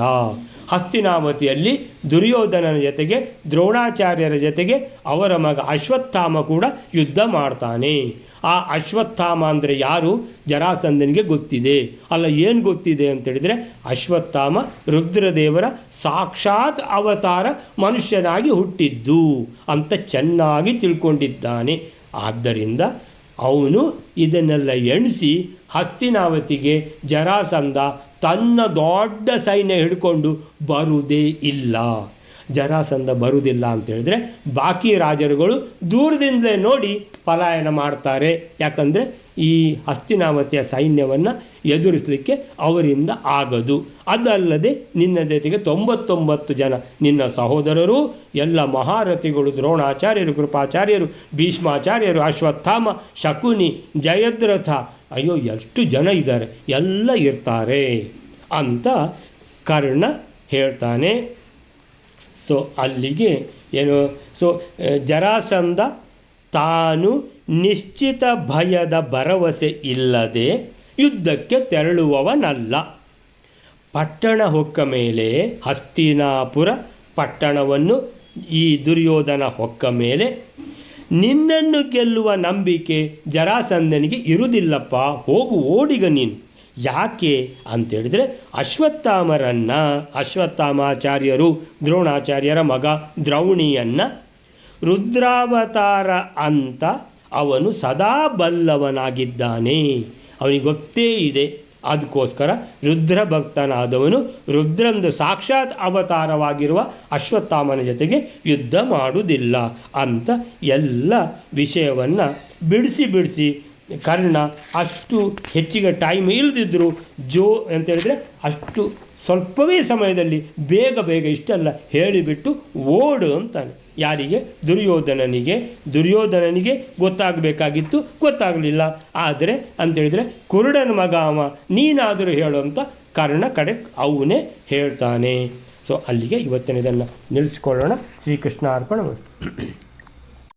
ಹಸ್ತಿನಾವತಿಯಲ್ಲಿ ದುರ್ಯೋಧನನ ಜೊತೆಗೆ ದ್ರೋಣಾಚಾರ್ಯರ ಜೊತೆಗೆ ಅವರ ಮಗ ಅಶ್ವತ್ಥಾಮ ಕೂಡ ಯುದ್ಧ ಮಾಡ್ತಾನೆ. ಆ ಅಶ್ವತ್ಥಾಮ ಅಂದರೆ ಯಾರು? ಜರಾಸಂಧನಿಗೆ ಗೊತ್ತಿದೆ. ಅಲ್ಲ, ಏನು ಗೊತ್ತಿದೆ ಅಂತೇಳಿದರೆ ಅಶ್ವತ್ಥಾಮ ರುದ್ರದೇವರ ಸಾಕ್ಷಾತ್ ಅವತಾರ ಮನುಷ್ಯನಾಗಿ ಹುಟ್ಟಿದ್ದು ಅಂತ ಚೆನ್ನಾಗಿ ತಿಳ್ಕೊಂಡಿದ್ದಾನೆ. ಆದ್ದರಿಂದ ಅವನು ಇದನ್ನೆಲ್ಲ ಎಣಿಸಿ ಹಸ್ತಿನಾವತಿಗೆ ಜರಾಸಂಧ ತನ್ನ ದೊಡ್ಡ ಸೈನ್ಯ ಹಿಡ್ಕೊಂಡು ಬರುವುದೇ ಇಲ್ಲ. ಜರಾಸಂಧ ಬರುವುದಿಲ್ಲ ಅಂತೇಳಿದ್ರೆ ಬಾಕಿ ರಾಜರುಗಳು ದೂರದಿಂದಲೇ ನೋಡಿ ಪಲಾಯನ ಮಾಡ್ತಾರೆ. ಯಾಕಂದರೆ ಈ ಹಸ್ತಿನಾವತಿಯ ಸೈನ್ಯವನ್ನು ಎದುರಿಸಲಿಕ್ಕೆ ಅವರಿಂದ ಆಗದು. ಅದಲ್ಲದೆ ನಿನ್ನ ಜೊತೆಗೆ 99 ಜನ ನಿನ್ನ ಸಹೋದರರು, ಎಲ್ಲ ಮಹಾರಥಿಗಳು, ದ್ರೋಣಾಚಾರ್ಯರು, ಕೃಪಾಚಾರ್ಯರು, ಭೀಷ್ಮಾಚಾರ್ಯರು, ಅಶ್ವತ್ಥಾಮ, ಶಕುನಿ, ಜಯದ್ರಥ, ಅಯ್ಯೋ ಎಷ್ಟು ಜನ ಇದ್ದಾರೆ, ಎಲ್ಲ ಇರ್ತಾರೆ ಅಂತ ಕರ್ಣ ಹೇಳ್ತಾನೆ. ಸೊ ಅಲ್ಲಿಗೆ ಏನು, ಸೊ ಜರಾಸಂಧ ತಾನು ನಿಶ್ಚಿತ ಭಯದ ಭರವಸೆ ಇಲ್ಲದೆ ಯುದ್ಧಕ್ಕೆ ತೆರಳುವವನಲ್ಲ. ಪಟ್ಟಣ ಹೊಕ್ಕ ಮೇಲೆ, ಹಸ್ತಿನಾಪುರ ಪಟ್ಟಣವನ್ನು ಈ ದುರ್ಯೋಧನ ಹೊಕ್ಕ ಮೇಲೆ, ನಿನ್ನನ್ನು ಗೆಲ್ಲುವ ನಂಬಿಕೆ ಜರಾಸಂಧನಿಗೆ ಇರುವುದಿಲ್ಲಪ್ಪ, ಹೋಗು ಓಡಿಗ ನೀನು. ಯಾಕೆ ಅಂತೇಳಿದರೆ ಅಶ್ವತ್ಥಾಮಾಚಾರ್ಯರು, ದ್ರೋಣಾಚಾರ್ಯರ ಮಗ ದ್ರೌಣಿಯನ್ನು ರುದ್ರಾವತಾರ ಅಂತ ಅವನು ಸದಾ ಬಲ್ಲವನಾಗಿದ್ದಾನೆ, ಅವನಿಗೆ ಗೊತ್ತೇ ಇದೆ. ಅದಕ್ಕೋಸ್ಕರ ರುದ್ರ ಭಕ್ತನಾದವನು ರುದ್ರಂದು ಸಾಕ್ಷಾತ್ ಅವತಾರವಾಗಿರುವ ಅಶ್ವತ್ಥಾಮನ ಜೊತೆಗೆ ಯುದ್ಧ ಮಾಡುವುದಿಲ್ಲ ಅಂತ ಎಲ್ಲ ವಿಷಯವನ್ನು ಬಿಡಿಸಿ ಕರ್ಣ ಅಷ್ಟು ಹೆಚ್ಚಿಗೆ ಟೈಮ್ ಇಲ್ಲದಿದ್ದರು ಅಂತೇಳಿದರೆ ಅಷ್ಟು ಸ್ವಲ್ಪವೇ ಸಮಯದಲ್ಲಿ ಬೇಗ ಇಷ್ಟೆಲ್ಲ ಹೇಳಿಬಿಟ್ಟು ಓಡು ಅಂತಾನೆ. ಯಾರಿಗೆ? ದುರ್ಯೋಧನನಿಗೆ ಗೊತ್ತಾಗಬೇಕಾಗಿತ್ತು, ಗೊತ್ತಾಗಲಿಲ್ಲ. ಆದರೆ ಅಂತೇಳಿದರೆ ಕುರುಡನ ಮಗ ಅವ, ನೀನಾದರೂ ಹೇಳು ಅಂತ ಕರ್ಣ ಕಡೆ ಅವನೇ ಹೇಳ್ತಾನೆ. ಸೊ ಅಲ್ಲಿಗೆ ಇವತ್ತಿನ ಇದನ್ನು ನಿಲ್ಲಿಸ್ಕೊಳ್ಳೋಣ. ಶ್ರೀಕೃಷ್ಣ ಅರ್ಪಣ.